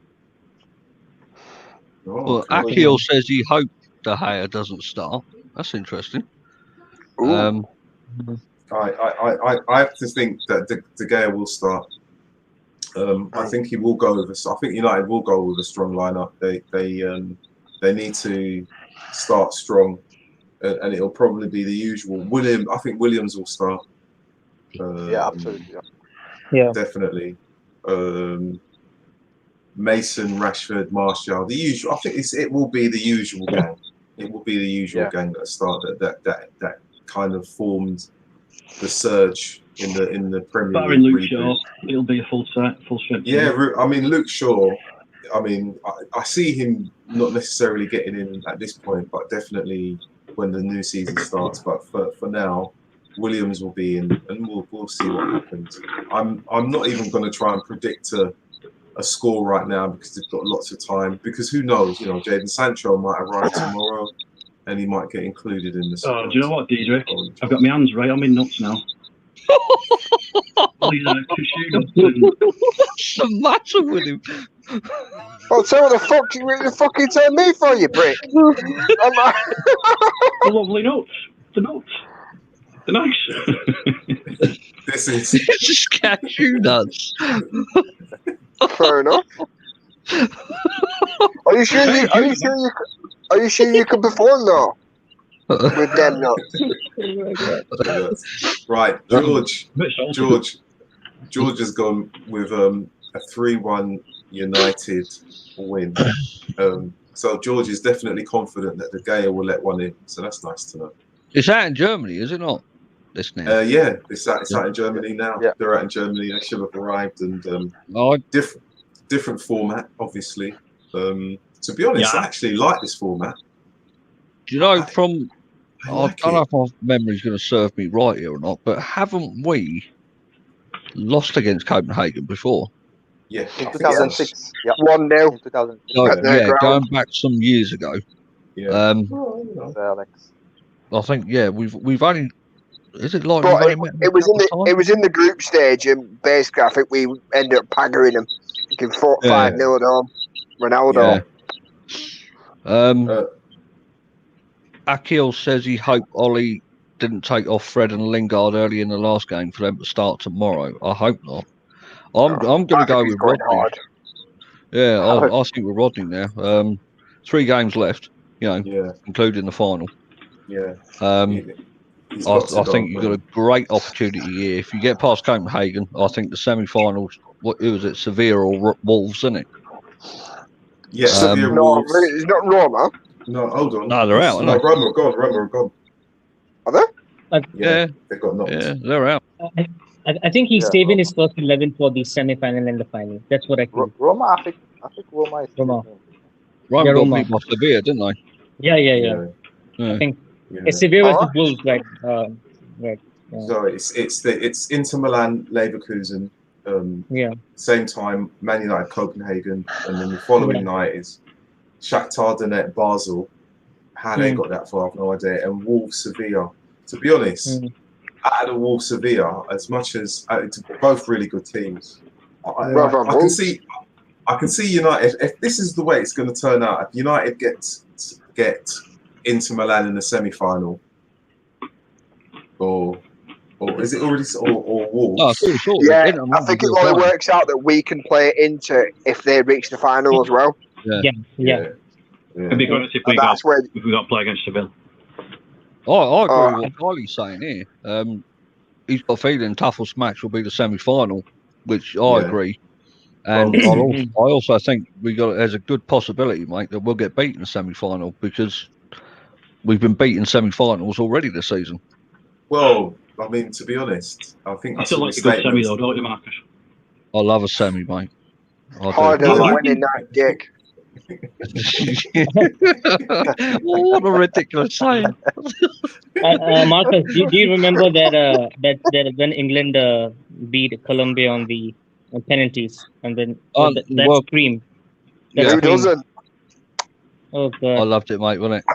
A: Oh,
B: Well,
A: okay.
B: Akil says he hopes De Gea doesn't start. That's interesting.
C: Ooh.
A: I have to think that De Gea will start. I think he will go with I think United will go with a strong lineup. They need to start strong, and it'll probably be the usual. I think Williams will start.
E: Yeah, absolutely.
F: Yeah.
A: Definitely. Mason, Rashford, Martial, the usual. I think it will be the usual gang. It will be the usual gang that start that kind of formed the surge in the Premier
D: Barring Luke
A: League.
D: Shaw, it'll be a full strength.
A: Yeah, I mean Luke Shaw. I mean, I see him not necessarily getting in at this point, but definitely when the new season starts. But for now, Williams will be in, and we'll see what happens. I'm not even going to try and predict a score right now because they've got lots of time. Because who knows? You know, Jadon Sancho might arrive tomorrow, and he might get included in the squad.
D: Oh, do you know what, Diedrich? I've got my hands right on my nuts now. All these cashew nuts and
B: What's the matter with him?
C: Well, so what the fuck you fucking tell me for, you prick?
D: the lovely nuts. The nuts. They're nice.
A: This is
B: It's just cashew nuts.
C: Fair enough. Are you sure you can perform though with them nuts?
A: right. George has gone with a 3-1 United win. So George is definitely confident that De Gea will let one in. So that's nice to know.
B: It's out in Germany, is it not? This now.
A: Yeah, it's out in Germany now.
E: Yeah.
A: They're out in Germany. They should have arrived, and different format, obviously. To be honest, I actually like this format.
B: Do you know
A: I
B: don't know if my memory's going to serve me right here or not, but haven't we lost against Copenhagen before?
A: Yeah,
E: In 2006. Yeah.
C: 1-0.
E: In 2006.
B: Yeah, going back some years ago.
A: Yeah.
E: Alex.
B: I think we've only Is it like
C: But
B: we've only met them
C: it was
B: a couple of
C: it
B: times?
C: was in the group stage, and basically I think we ended up paggering them. Looking 5-0 at home. Ronaldo.
B: Yeah. Akil says he hoped Ollie didn't take off Fred and Lingard early in the last game for them to start tomorrow. I hope not. I'm going to go with Rodney.
C: Hard.
B: Yeah, I think with Rodney now. 3 games left,
A: Yeah.
B: including the final.
A: Yeah.
B: I think you've got a great opportunity here. If you get past Copenhagen, I think the semi-finals, who was it, Sevilla or Wolves, isn't it?
A: Yeah, Sevilla,
C: No,
A: Wolves.
C: it's not Roma.
A: No, hold on.
B: No, they're out,
A: No,
B: aren't they?
A: Roma are gone.
C: Are they?
B: Yeah,
A: they got knocked.
B: Yeah, they're out.
F: I think he's saving his first 11 for the semi-final and the final. That's what I think.
E: Roma, I think Roma is
F: Roma.
B: Roma got
F: Roma.
B: beat by Sevilla, didn't they?
F: Yeah. I think it's Sevilla versus Wolves, right? Right. Yeah.
A: So it's Inter Milan, Leverkusen. Same time, Man United, Copenhagen, and then the following night is Shakhtar Donetsk, Basel. How they got that far, I've no idea. And Wolves, Sevilla. To be honest, out of the Wolves, Sevilla, as much as it's both really good teams, I can see United. If this is the way it's going to turn out, if United get Inter Milan in the semi-final, or is it already or Wolves?
B: No, it's all
C: yeah, I think it only works out that we can play Inter if they reach the final as well.
F: Yeah.
D: It'd be great if we got to play against Seville.
B: I agree with what Kylie's saying here. He's got a feeling toughest match will be the semi-final, which I agree. And I also think there's a good possibility, mate, that we'll get beat in the semi-final because we've been beaten semi-finals already this season.
A: Well, I mean, to be honest, I think
D: I still like a good semi, though, don't you, Marcus?
B: I love a semi, mate.
C: Harder than winning that dick.
B: What a ridiculous saying.
F: Marcus, do you remember that when England beat Colombia on the penalties and then that scream?
C: Who doesn't?
F: Oh God!
B: I loved it, mate, wasn't it?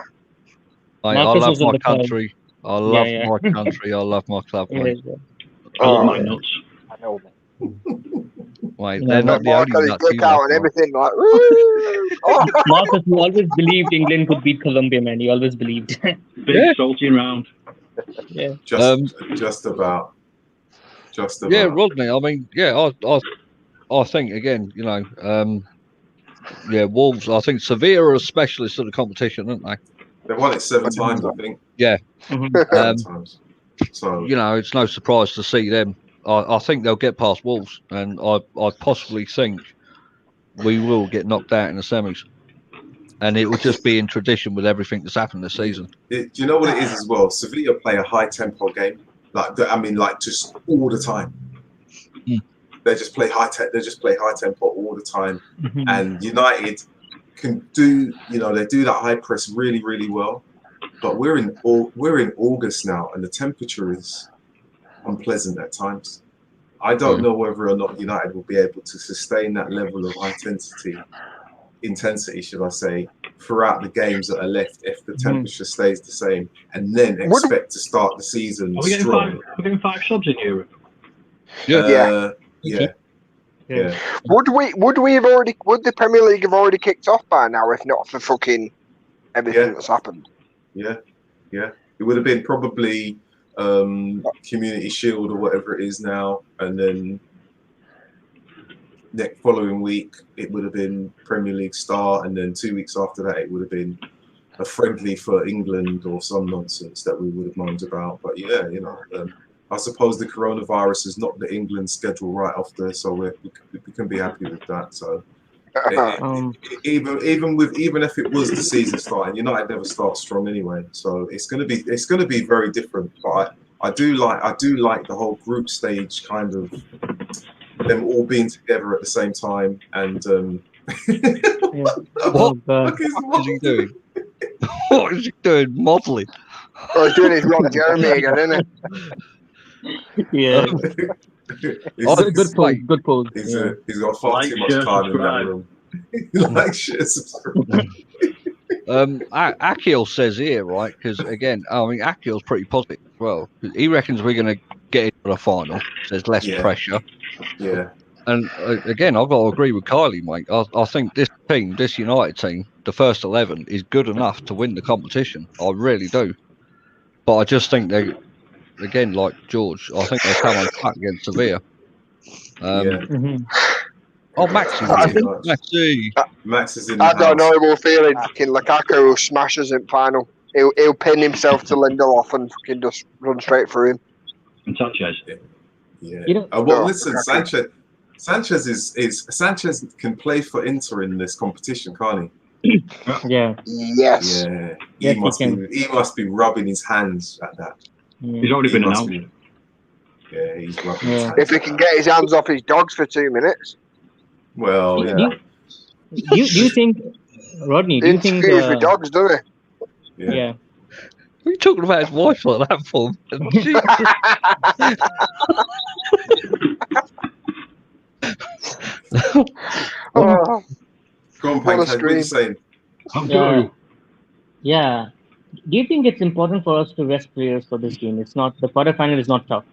B: Mate, I love my country. I love my country. I love my club, mate.
D: I love my nuts.
E: I know, man.
B: Wait, they're not the only nuts.
C: And everything like.
F: Marcus, you always believed England could beat Colombia, man. You always believed.
D: Big salty round.
F: Yeah.
A: Just about.
B: Yeah, Rodney. I mean, I think again, Wolves. I think Sevilla are specialists of the competition, aren't they?
A: They've won it 7 times, I think.
B: Yeah.
A: 7 times. So
B: it's no surprise to see them. I think they'll get past Wolves, and I possibly think we will get knocked out in the semis. And it will just be in tradition with everything that's happened this season.
A: Do you know what it is as well? Sevilla play a high tempo game, just all the time. They just play high tempo all the time, and United can do they do that high press really, really well. But we're in August now, and the temperature is unpleasant at times. I don't know whether or not United will be able to sustain that level of intensity, should I say, throughout the games that are left if the temperature stays the same, and then expect to start the season strong.
D: We're getting 5 subs in Europe.
A: Yeah.
C: Would the Premier League have already kicked off by now if not for fucking everything that's happened?
A: Yeah. It would have been probably Community Shield or whatever it is now, and then next following week it would have been Premier League start, and then 2 weeks after that it would have been a friendly for England or some nonsense that we would have moaned about. But I suppose the coronavirus has knocked the England schedule right off there, so we can be happy with that. So even if it was the season starting, United never starts strong anyway. So it's gonna be very different. But I do like the whole group stage kind of them all being together at the same time. And
B: what is he doing? What is he doing? Modelling.
C: Oh, he's doing his Ron Jeremy again, isn't it?
F: Yeah. Good pose.
A: He's got far too much time in that room. Like, share, subscribe.
B: Akil says here, right? Because again, I mean, Akil's pretty positive as well. He reckons we're going to get into the final. So there's less pressure.
A: Yeah.
B: And again, I've got to agree with Kylie, mate. I think this team, this United team, the first 11 is good enough to win the competition. I really do. But I just think they, again, like George, I think they'll come unstuck against Sevilla. Oh, Max is here.
A: Max is in the
C: I got an
A: house.
C: horrible feeling. Fucking Lukaku will smash us in final. He'll pin himself to Lindelof and fucking just run straight through him.
D: And Sanchez.
A: Yeah.
F: You know,
A: Well, listen, Sanchez can play for Inter in this competition, can't
F: he? Yeah.
C: Yes.
A: Yeah.
F: Yes,
A: he must be rubbing his hands at that.
D: He's already been announced.
A: Yeah, he's rubbing his hands.
C: If he can get his hands off his dogs for 2 minutes.
A: Well, yeah.
F: Do you think, Rodney? Do you think?
C: With dogs, doesn't
A: he? Yeah.
B: What are you talking about his wife like that for?
A: Go on, Pankaj, what are you saying?
F: Yeah. Do you think it's important for us to rest players for this game? It's not, the quarterfinal is not tough.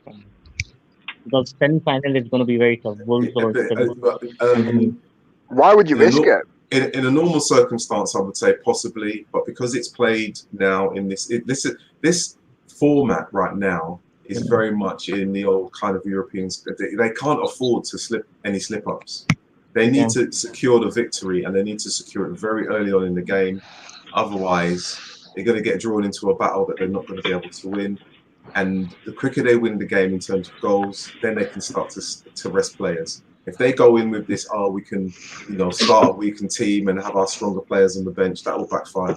F: Because semi-final is going to be very tough. Wolves or
C: why would you risk it?
A: In a normal circumstance, I would say possibly, but because it's played now in this format right now is very much in the old kind of Europeans. They can't afford to slip ups. They need to secure the victory, and they need to secure it very early on in the game. Otherwise, they're going to get drawn into a battle that they're not going to be able to win. And the quicker they win the game in terms of goals, then they can start to rest players. If they go in with this, we can, start a weakened team and have our stronger players on the bench, that will backfire.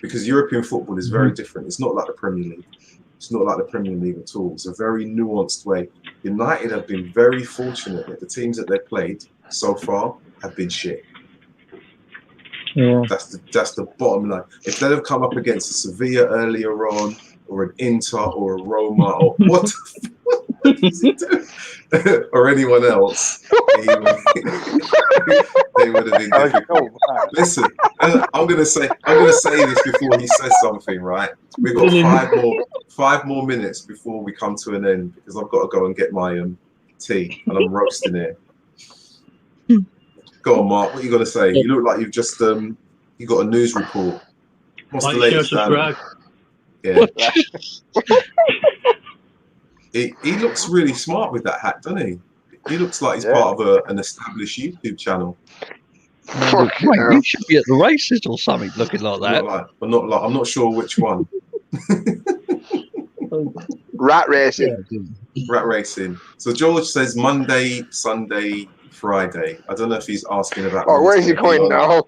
A: Because European football is very different. It's not like the Premier League. It's not like the Premier League at all. It's a very nuanced way. United have been very fortunate that the teams that they played so far have been shit.
F: Yeah.
A: That's the bottom line. If they'd have come up against a Sevilla earlier on, or an Inter, or a Roma, or what does he do? Or anyone else, they would have been difficult. Listen, I'm gonna say this before he says something. Right, we've got five more minutes before we come to an end because I've got to go and get my tea and I'm roasting it. Go on, Mark. What are you gonna say? You look like you've just you got a news report. What's the latest? Yeah. He looks really smart with that hat, doesn't he? He looks like he's part of an established YouTube channel.
B: Mate, you should be at the races or something, looking like that.
A: I'm not sure which one.
C: Rat racing.
A: Rat racing. So George says Monday, Sunday, Friday. I don't know if he's asking about.
C: Where is he going now?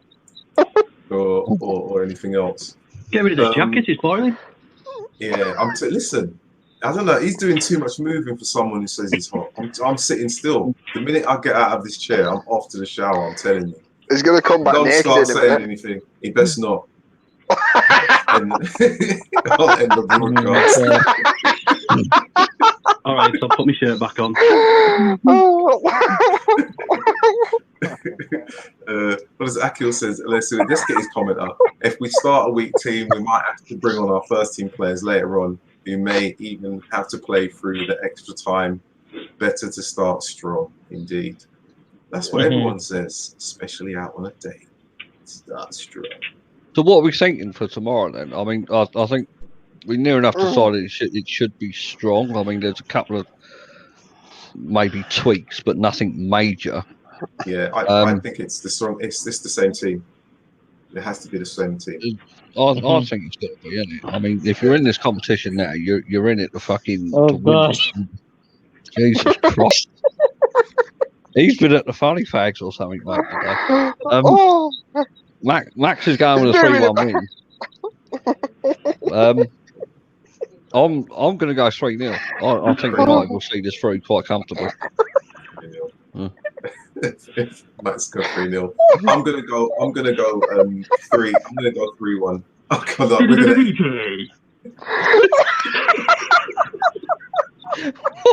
A: or anything else.
D: Get rid of the jacket, he's boiling.
A: Yeah, listen. I don't know. He's doing too much moving for someone who says he's hot. I'm sitting still. The minute I get out of this chair, I'm off to the shower. I'm telling you.
C: He's gonna come back.
A: Don't start saying anything. He best not. I'll end the broadcast.
D: All right, so I'll put my shirt back on.
A: What does Akil says? Let's get his comment up. If we start a weak team, we might have to bring on our first team players later on. We may even have to play through the extra time. Better to start strong, indeed. That's what everyone says, especially out on a day. Start strong.
B: So what are we thinking for tomorrow then? I mean, I think we near enough decided it should be strong. I mean, there's a couple of maybe tweaks, but nothing major.
A: Yeah, I think it's the same team. It has to be the same team.
B: I think it's got to be, isn't it? I mean, if you're in this competition now, you're in it to fucking.
F: Oh God!
B: Jesus Christ! He's been at the funny fags or something, mate. Max is going with a 3-1 win. I'm going to go 3-0. I think United will see this through quite comfortably.
A: Max go 3-0. I'm gonna go 3. I'm gonna go 3-1. Oh God, we're gonna.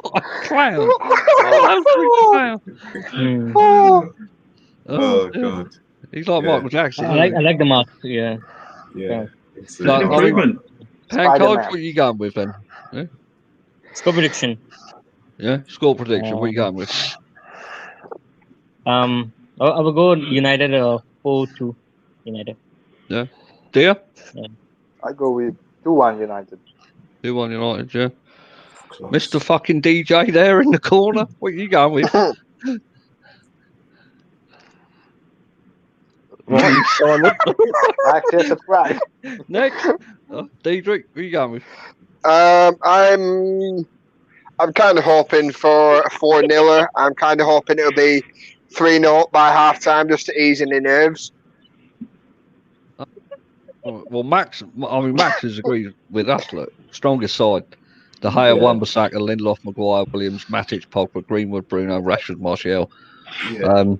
B: What a clown!
A: Oh God.
B: He's like Michael Jackson.
F: I like the mask. Yeah.
A: Yeah.
F: It's
B: No,
F: an
B: I mean,
D: improvement.
B: Pancake,
C: Spider-Man.
B: what are you going with then?
F: Score prediction.
B: Yeah, score prediction. What are you going with?
F: I will go United 4-2. United.
B: Yeah. Dear?
E: I go with 2-1 United.
B: 2-1 United, yeah.
A: Close.
B: Mr. fucking DJ there in the corner. What are you going with? Right, he's silent.
E: Max, you're surprised.
B: Next. Diedrich, what are you going with?
C: I'm kind of hoping for a 4-0. I'm kind of hoping it'll be 3-0 by half time just to ease any nerves.
B: Well, Max has agreed with us, look. Strongest side. De Gea, Wan-Bissaka, Lindelof, Maguire, Williams, Matic, Pogba, Greenwood, Bruno, Rashford, Martial.
A: Yeah.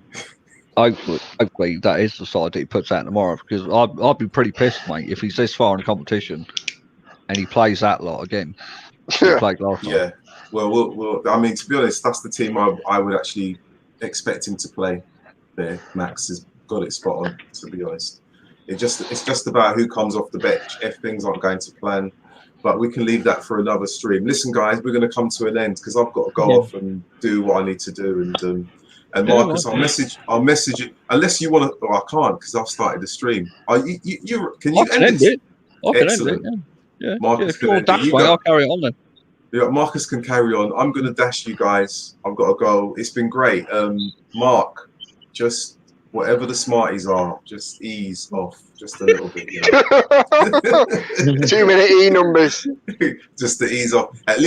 B: Hopefully that is the side that he puts out tomorrow, because I'd be pretty pissed, mate, if he's this far in the competition and he plays that lot again. He played last time.
A: Yeah. Well, I mean, to be honest, that's the team I would actually expect him to play there. Max has got it spot on, to be honest. It's just about who comes off the bench if things aren't going to plan. But we can leave that for another stream. Listen, guys, we're going to come to an end because I've got to go off and do what I need to do. And Marcus, I'll message you unless you want to. Oh, I can't because I've started the stream. Can you end it?
B: I can
A: Excellent.
B: end it. Yeah.
A: Marcus
B: If you're that way, I'll carry it on then.
A: Yeah, Marcus can carry on. I'm going to dash you guys. I've got to go. It's been great. Mark, just whatever the smarties are, just ease off just a little bit. You know?
C: 2 minute E numbers.
A: Just to ease off. At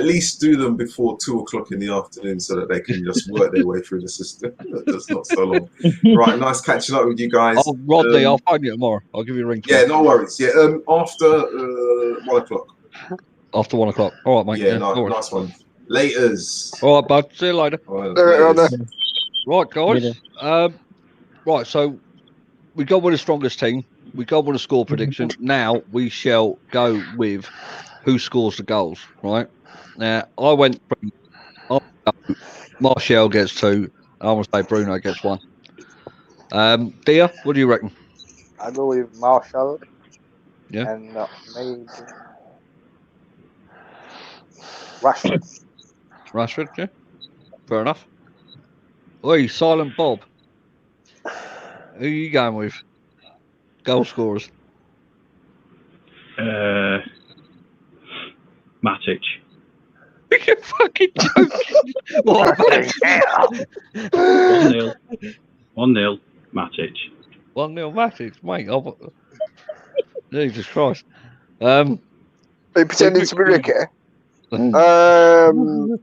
A: least do them before 2 o'clock in the afternoon so that they can just work their way through the system. That's not so long. Right, nice catching up with you guys.
B: Oh, Rodney, I'll phone you tomorrow. I'll give you a ring tomorrow.
A: Yeah, no worries. Yeah, after 1 o'clock.
B: After 1 o'clock. All right, mate.
A: Yeah, nice one. Laters.
B: All right, bud. See you later. Right, guys. Right, so we got with the strongest team. We got with a score prediction. Now we shall go with who scores the goals, right? Now, I went Martial gets 2. I want to say Bruno gets 1. Dia, what do you reckon?
E: I go with Martial.
B: Yeah.
E: And maybe Rashford.
B: Rashford, yeah. Fair enough. Oi, Silent Bob. Who are you going with? Goal scorers.
D: Matic.
B: You're fucking joking. What?
D: 1-0. 1-0. Matic.
B: 1-0 Matic, mate. Jesus Christ.
C: Are you pretending to be Ricky?
D: I'd be trying to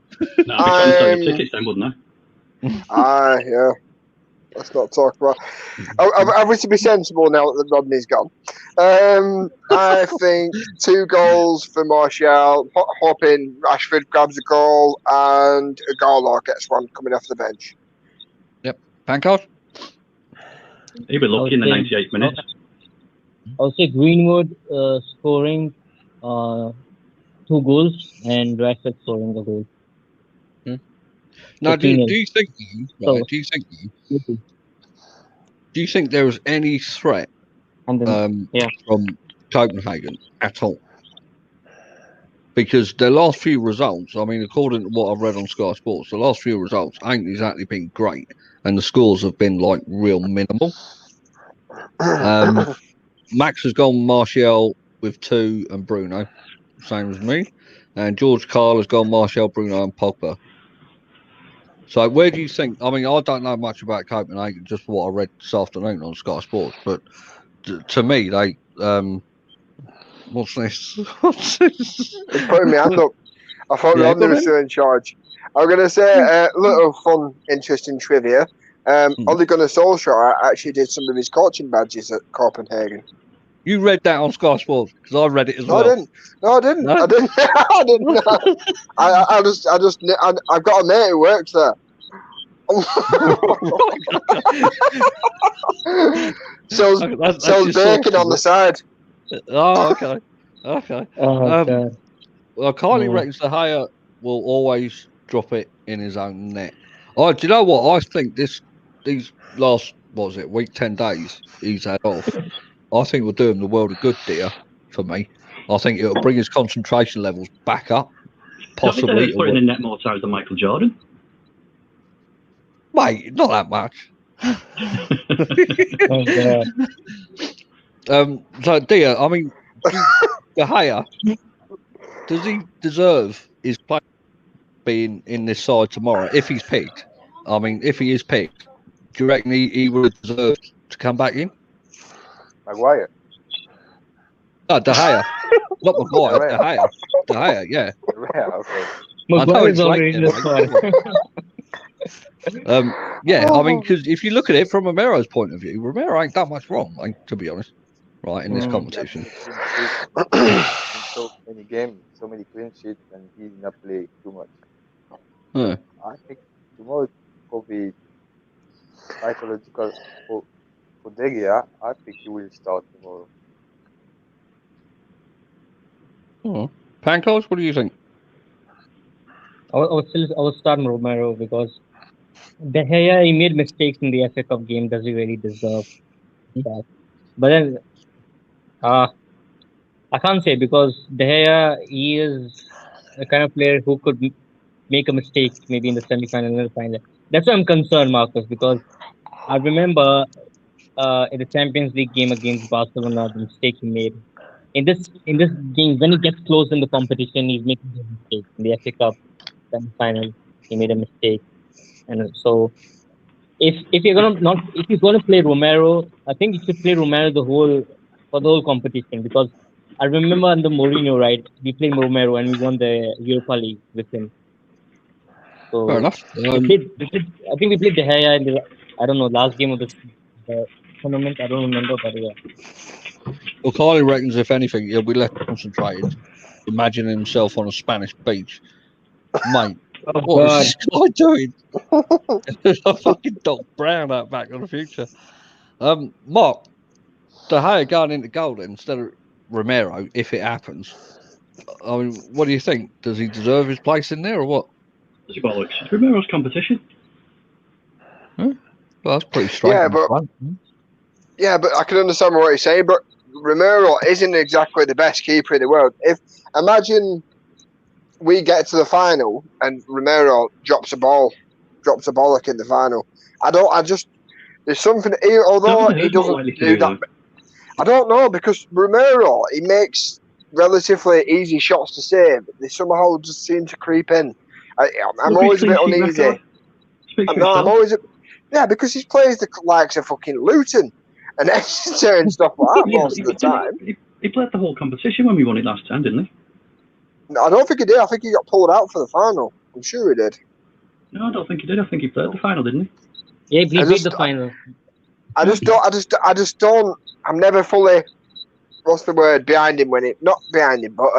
D: sell your tickets then, wouldn't I?
C: Yeah. Let's not talk about. Are we to be sensible now that Rodney's gone? I think 2 goals for Martial. Hoping Rashford grabs a goal and a goal gets one coming off the bench.
B: Yep. Pancard?
D: He'll be lucky in the 98 minutes.
F: I'll say Greenwood scoring 2 goals and Rashford scoring a goal.
B: Now, do you think? Right, do you think there was any threat from Copenhagen at all? Because the last few results, I mean, according to what I've read on Sky Sports, the last few results ain't exactly been great, and the scores have been like real minimal. Max has gone Martial with 2 and Bruno, same as me, and George Carl has gone Martial, Bruno, and Pogba. So where do you think? I mean, I don't know much about Copenhagen, just what I read this afternoon on Sky Sports, but to me, they what's this? What's this?
C: He's putting my hand up. I thought Rodney was still in charge. I'm going to say a little fun, interesting trivia. Ole Gunnar Solskjaer actually did some of his coaching badges at Copenhagen.
B: You read that on Sky Sports because I read it as well.
C: I didn't. I didn't. I've got a mate who works there. sells bacon on the side.
B: Oh, okay. Okay. Well, Kylie reckons De Gea will always drop it in his own net. Oh, do you know what? I think these last, week 10 days he's had off. I think will do him the world of good, dear. For me, I think it'll bring his concentration levels back up. Possibly
D: putting in net more times than Michael Jordan.
B: Mate, not that much. So, dear, I mean, De Gea, does he deserve his place being in this side tomorrow if he's picked? I mean, if he is picked, do you reckon he would have deserved to come back in?
E: Maguire.
B: No, De Gea. Not Maguire, De Gea. De Gea, yeah.
E: Yeah, okay.
F: Maguire is already in the squad.
B: Yeah, I mean, because if you look at it from Romero's point of view, Romero ain't that much wrong, like, to be honest, right, in this competition.
E: So many games, so many clean sheets, and he did not play too much.
B: Yeah.
E: I think tomorrow could be psychological for De Gea. I think he will start tomorrow.
B: Pancos, what do you think?
F: I was starting Romero because De Gea, he made mistakes in the FA Cup game. Does he really deserve that? But then, I can't say because De Gea, he is a kind of player who could make a mistake maybe in the semi-final and the final. That's why I'm concerned, Marcus, because I remember in the Champions League game against Barcelona, the mistake he made. In this game, when he gets close in the competition, he's making a mistake. In the FA Cup semi-final, he made a mistake, and so if he's gonna play Romero, I think he should play Romero for the whole competition because I remember under Mourinho, right? We played Romero and we won the Europa League with him. So
B: fair enough.
F: I think we played De Gea in the last game of the tournament. I don't remember, but yeah.
B: Well, Carly reckons if anything, he'll be less concentrated, imagining himself on a Spanish beach. Mate, what is this guy doing? I fucking Doc Brown out Back to the Future. Mark, De Gea going into goal instead of Romero, if it happens. I mean, what do you think? Does he deserve his place in there or what?
D: It's Romero's competition.
B: Well, that's pretty straight.
C: Yeah, but I can understand what you're saying. But Romero isn't exactly the best keeper in the world. Imagine we get to the final and Romero drops a bollock in the final. There's something. Although he doesn't do that, I don't know because Romero he makes relatively easy shots to save. They somehow just seem to creep in. I'm always a bit uneasy. Because he plays the likes of fucking Luton and Exeter and stuff like that most of the time.
D: He played the whole competition when we won it last time, didn't he?
C: No, I don't think he did. I think he got pulled out for the final. I'm sure he did.
D: No, I don't think he did. I think he played the final, didn't he?
F: Yeah, he played the final.
C: I just don't. I'm never fully. What's the word? Behind him not behind him, but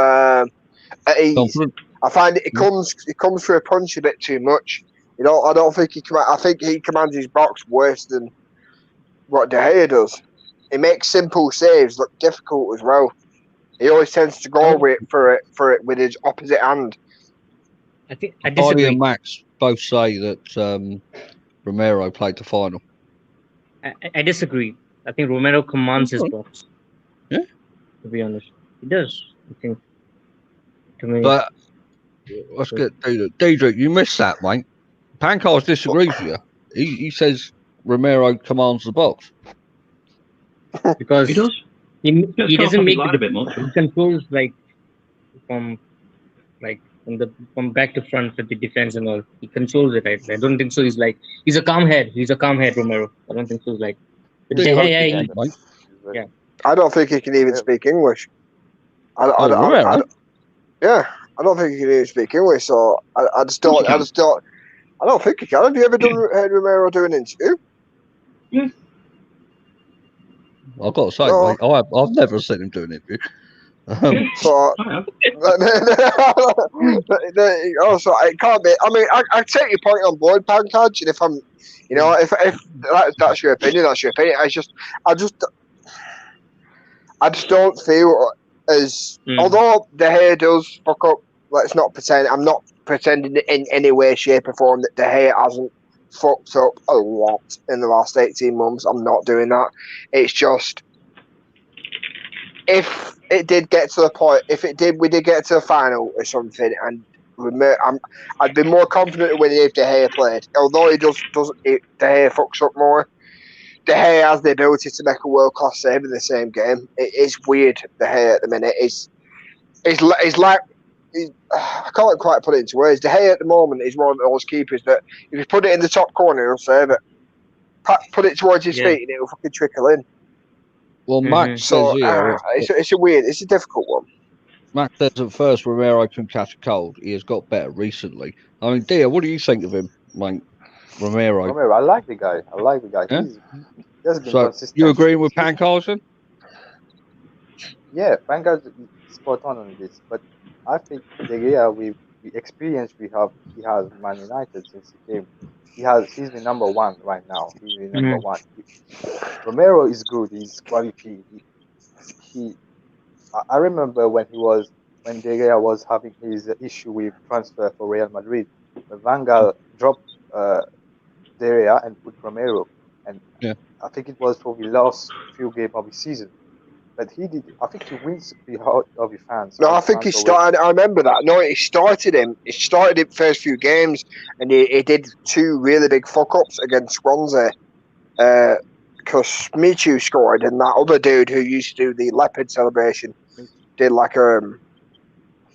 C: at ease. I find it comes for a punch a bit too much. I don't think I think he commands his box worse than what De Gea does. He makes simple saves look difficult as well. He always tends to go for it with his opposite hand.
F: I disagree.
B: and Max both say that Romero played the final.
F: I disagree. I think Romero commands his box.
B: Yeah,
F: to be honest, he does. I think. To me,
B: but let's get Diedrich. You missed that, mate. Pancars disagrees with you. He says Romero commands the box
F: because
D: he does.
F: He doesn't make
D: a bit much.
F: He controls from back to front with the defense and all. He controls it. I don't think so. He's a calm head. He's a calm head, Romero. I don't think so. Yeah.
C: I don't think he can even speak English. I don't think he can even speak English. So I just don't. I don't think he can. Have you ever heard Romero do an interview?
D: Yeah.
B: I've got to say, mate, I've never seen him do an interview.
C: So it can't be. I mean, I take your point on board, Pancaj, and if I'm, if that's your opinion, that's your opinion. I just don't feel as although De Gea does fuck up. Let's not pretend. I'm not pretending in any way, shape, or form that De Gea hasn't fucked up a lot in the last 18 months. I'm not doing that. It's just if it did get to the point, we did get to the final or something, and I'd be more confident in winning if De Gea played. Although he does De Gea fucks up more. De Gea has the ability to make a world class save in the same game. It is weird. De Gea at the minute is like. I can't quite put it into words. De Gea at the moment is one of those keepers that if you put it in the top corner, he'll save it. Put it towards his feet and it'll fucking trickle in.
B: Well, Max says here,
C: it's a difficult one.
B: Max says at first Romero can catch a cold. He has got better recently. I mean, Dia, what do you think of him, mate? Romero,
E: I like the guy.
B: Yeah?
E: He has been
B: So
E: consistent.
B: you agreeing with Pan Carlson?
E: Yeah, Vanguard is spot on this, but I think De Gea, with the experience he has Man United since he came. He's the number one right now. He's the number one. Romero is good. He's quality. I remember when De Gea was having his issue with transfer for Real Madrid. Van Gaal dropped De Gea and put Romero, and I think it was for the last few games of the season. But he did. I think he wins the heart of the fans.
C: No, I think he started. I remember that. No, he started him. He started him first few games, and he did 2 really big fuck ups against Swansea. Because Michu scored, and that other dude who used to do the leopard celebration did like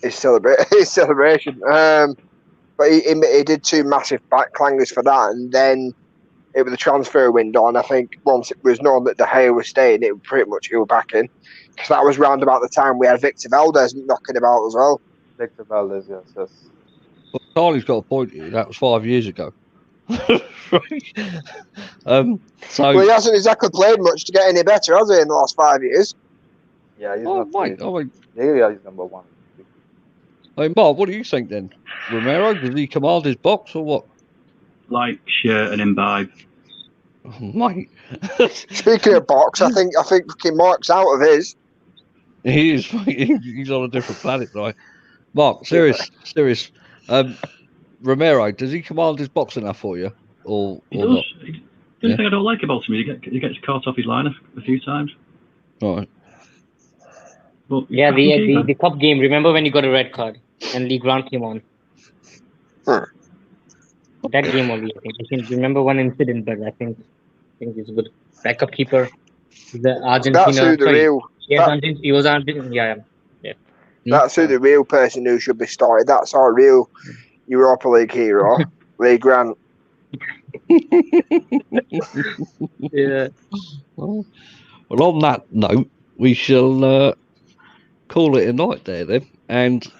C: his celebration. But he did 2 massive back clangers for that, and then it was the transfer window, and I think once it was known that De Gea was staying, it pretty much he was back in. Because that was round about the time we had Victor Valdez knocking about as well.
E: Victor Valdez, yes.
B: Well, Charlie's got a point here. That was 5 years ago. So
C: well, he hasn't exactly played much to get any better, has he, in the last 5 years?
E: Yeah, he's not.
B: Mate,
E: Yeah, he's number one.
B: Hey, Mark, what do you think then? Romero, does he command his box or what?
D: Like, share and imbibe.
B: Oh, mate.
C: Speaking of box, I think fucking Mark's out of his.
B: He is. He's on a different planet, right? Mark, serious. Romero, does he command his box enough for you, or
D: He does.
B: not?
D: The only thing I don't like about him is he gets caught off his line a few times.
B: All right.
D: But
F: yeah, the cup game. Remember when you got a red card and Lee Grant came on? That game only. I can remember one incident, but I think he's a good backup keeper. The Argentina.
C: That's who the real.
F: He was Argentina. Yeah.
C: That's who the real person who should be started. That's our real Europa League hero, Lee Grant.
F: Yeah.
B: Well, on that note, we shall call it a night there then, and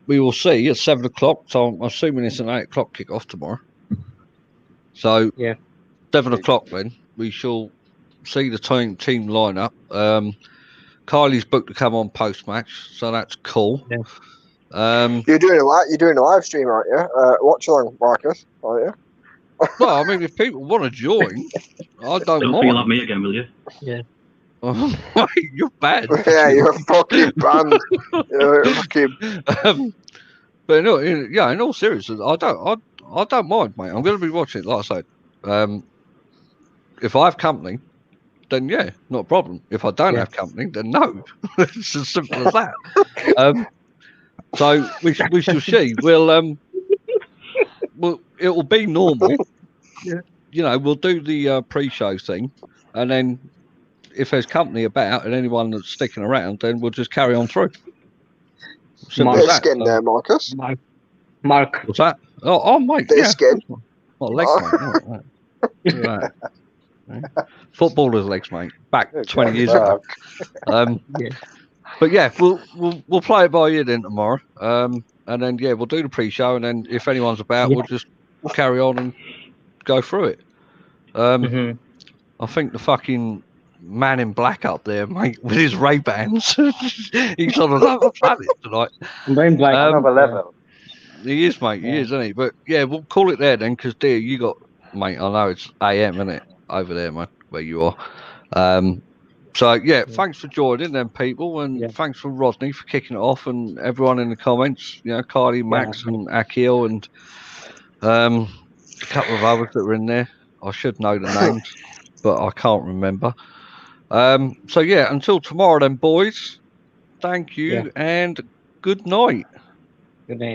B: we will see at 7 o'clock. So I'm assuming it's an 8 o'clock kick-off tomorrow. So 7 o'clock then we shall see the team lineup. Kylie's booked to come on post-match, so that's cool.
C: Yeah. You're doing a live stream, aren't you? Watch along, Marcus, aren't you?
B: Well, I mean, if people want to join, I don't mind.
D: Feel like me again, will you?
F: Yeah.
B: Oh, you're bad.
C: Yeah, you're fucking banned. You're fucking.
B: But no, in all seriousness, I don't mind, mate. I'm going to be watching it, like I said. If I have company, then yeah, not a problem. If I don't have company, then no. It's as simple as that. So we shall see. It will be normal. We'll do the pre-show thing, and then if there's company about and anyone that's sticking around, then we'll just carry on through.
C: Simple as that. Skin there, Marcus.
F: Mark.
B: What's that? Oh, mate.
C: Skin.
B: What legs, mate? Look at that. Footballers' legs, mate. Back 20 years ago. But yeah, we'll play it by ear then tomorrow. And then we'll do the pre-show, and then if anyone's about, we'll just carry on and go through it. I think the fucking man in black up there, mate, with his Ray-Bans, he's on another planet tonight.
F: Man black,
E: another level.
B: He is, mate. He is, isn't he? But yeah, we'll call it there then, because dear, you got, mate. I know it's AM, isn't it, over there, mate, where you are. So thanks for joining them people, and thanks for Rodney for kicking it off, and everyone in the comments. Kylie, Max, and Akil, and a couple of others that were in there. I should know the names, but I can't remember. So until tomorrow then, boys. Thank you, and good night.
F: Good night.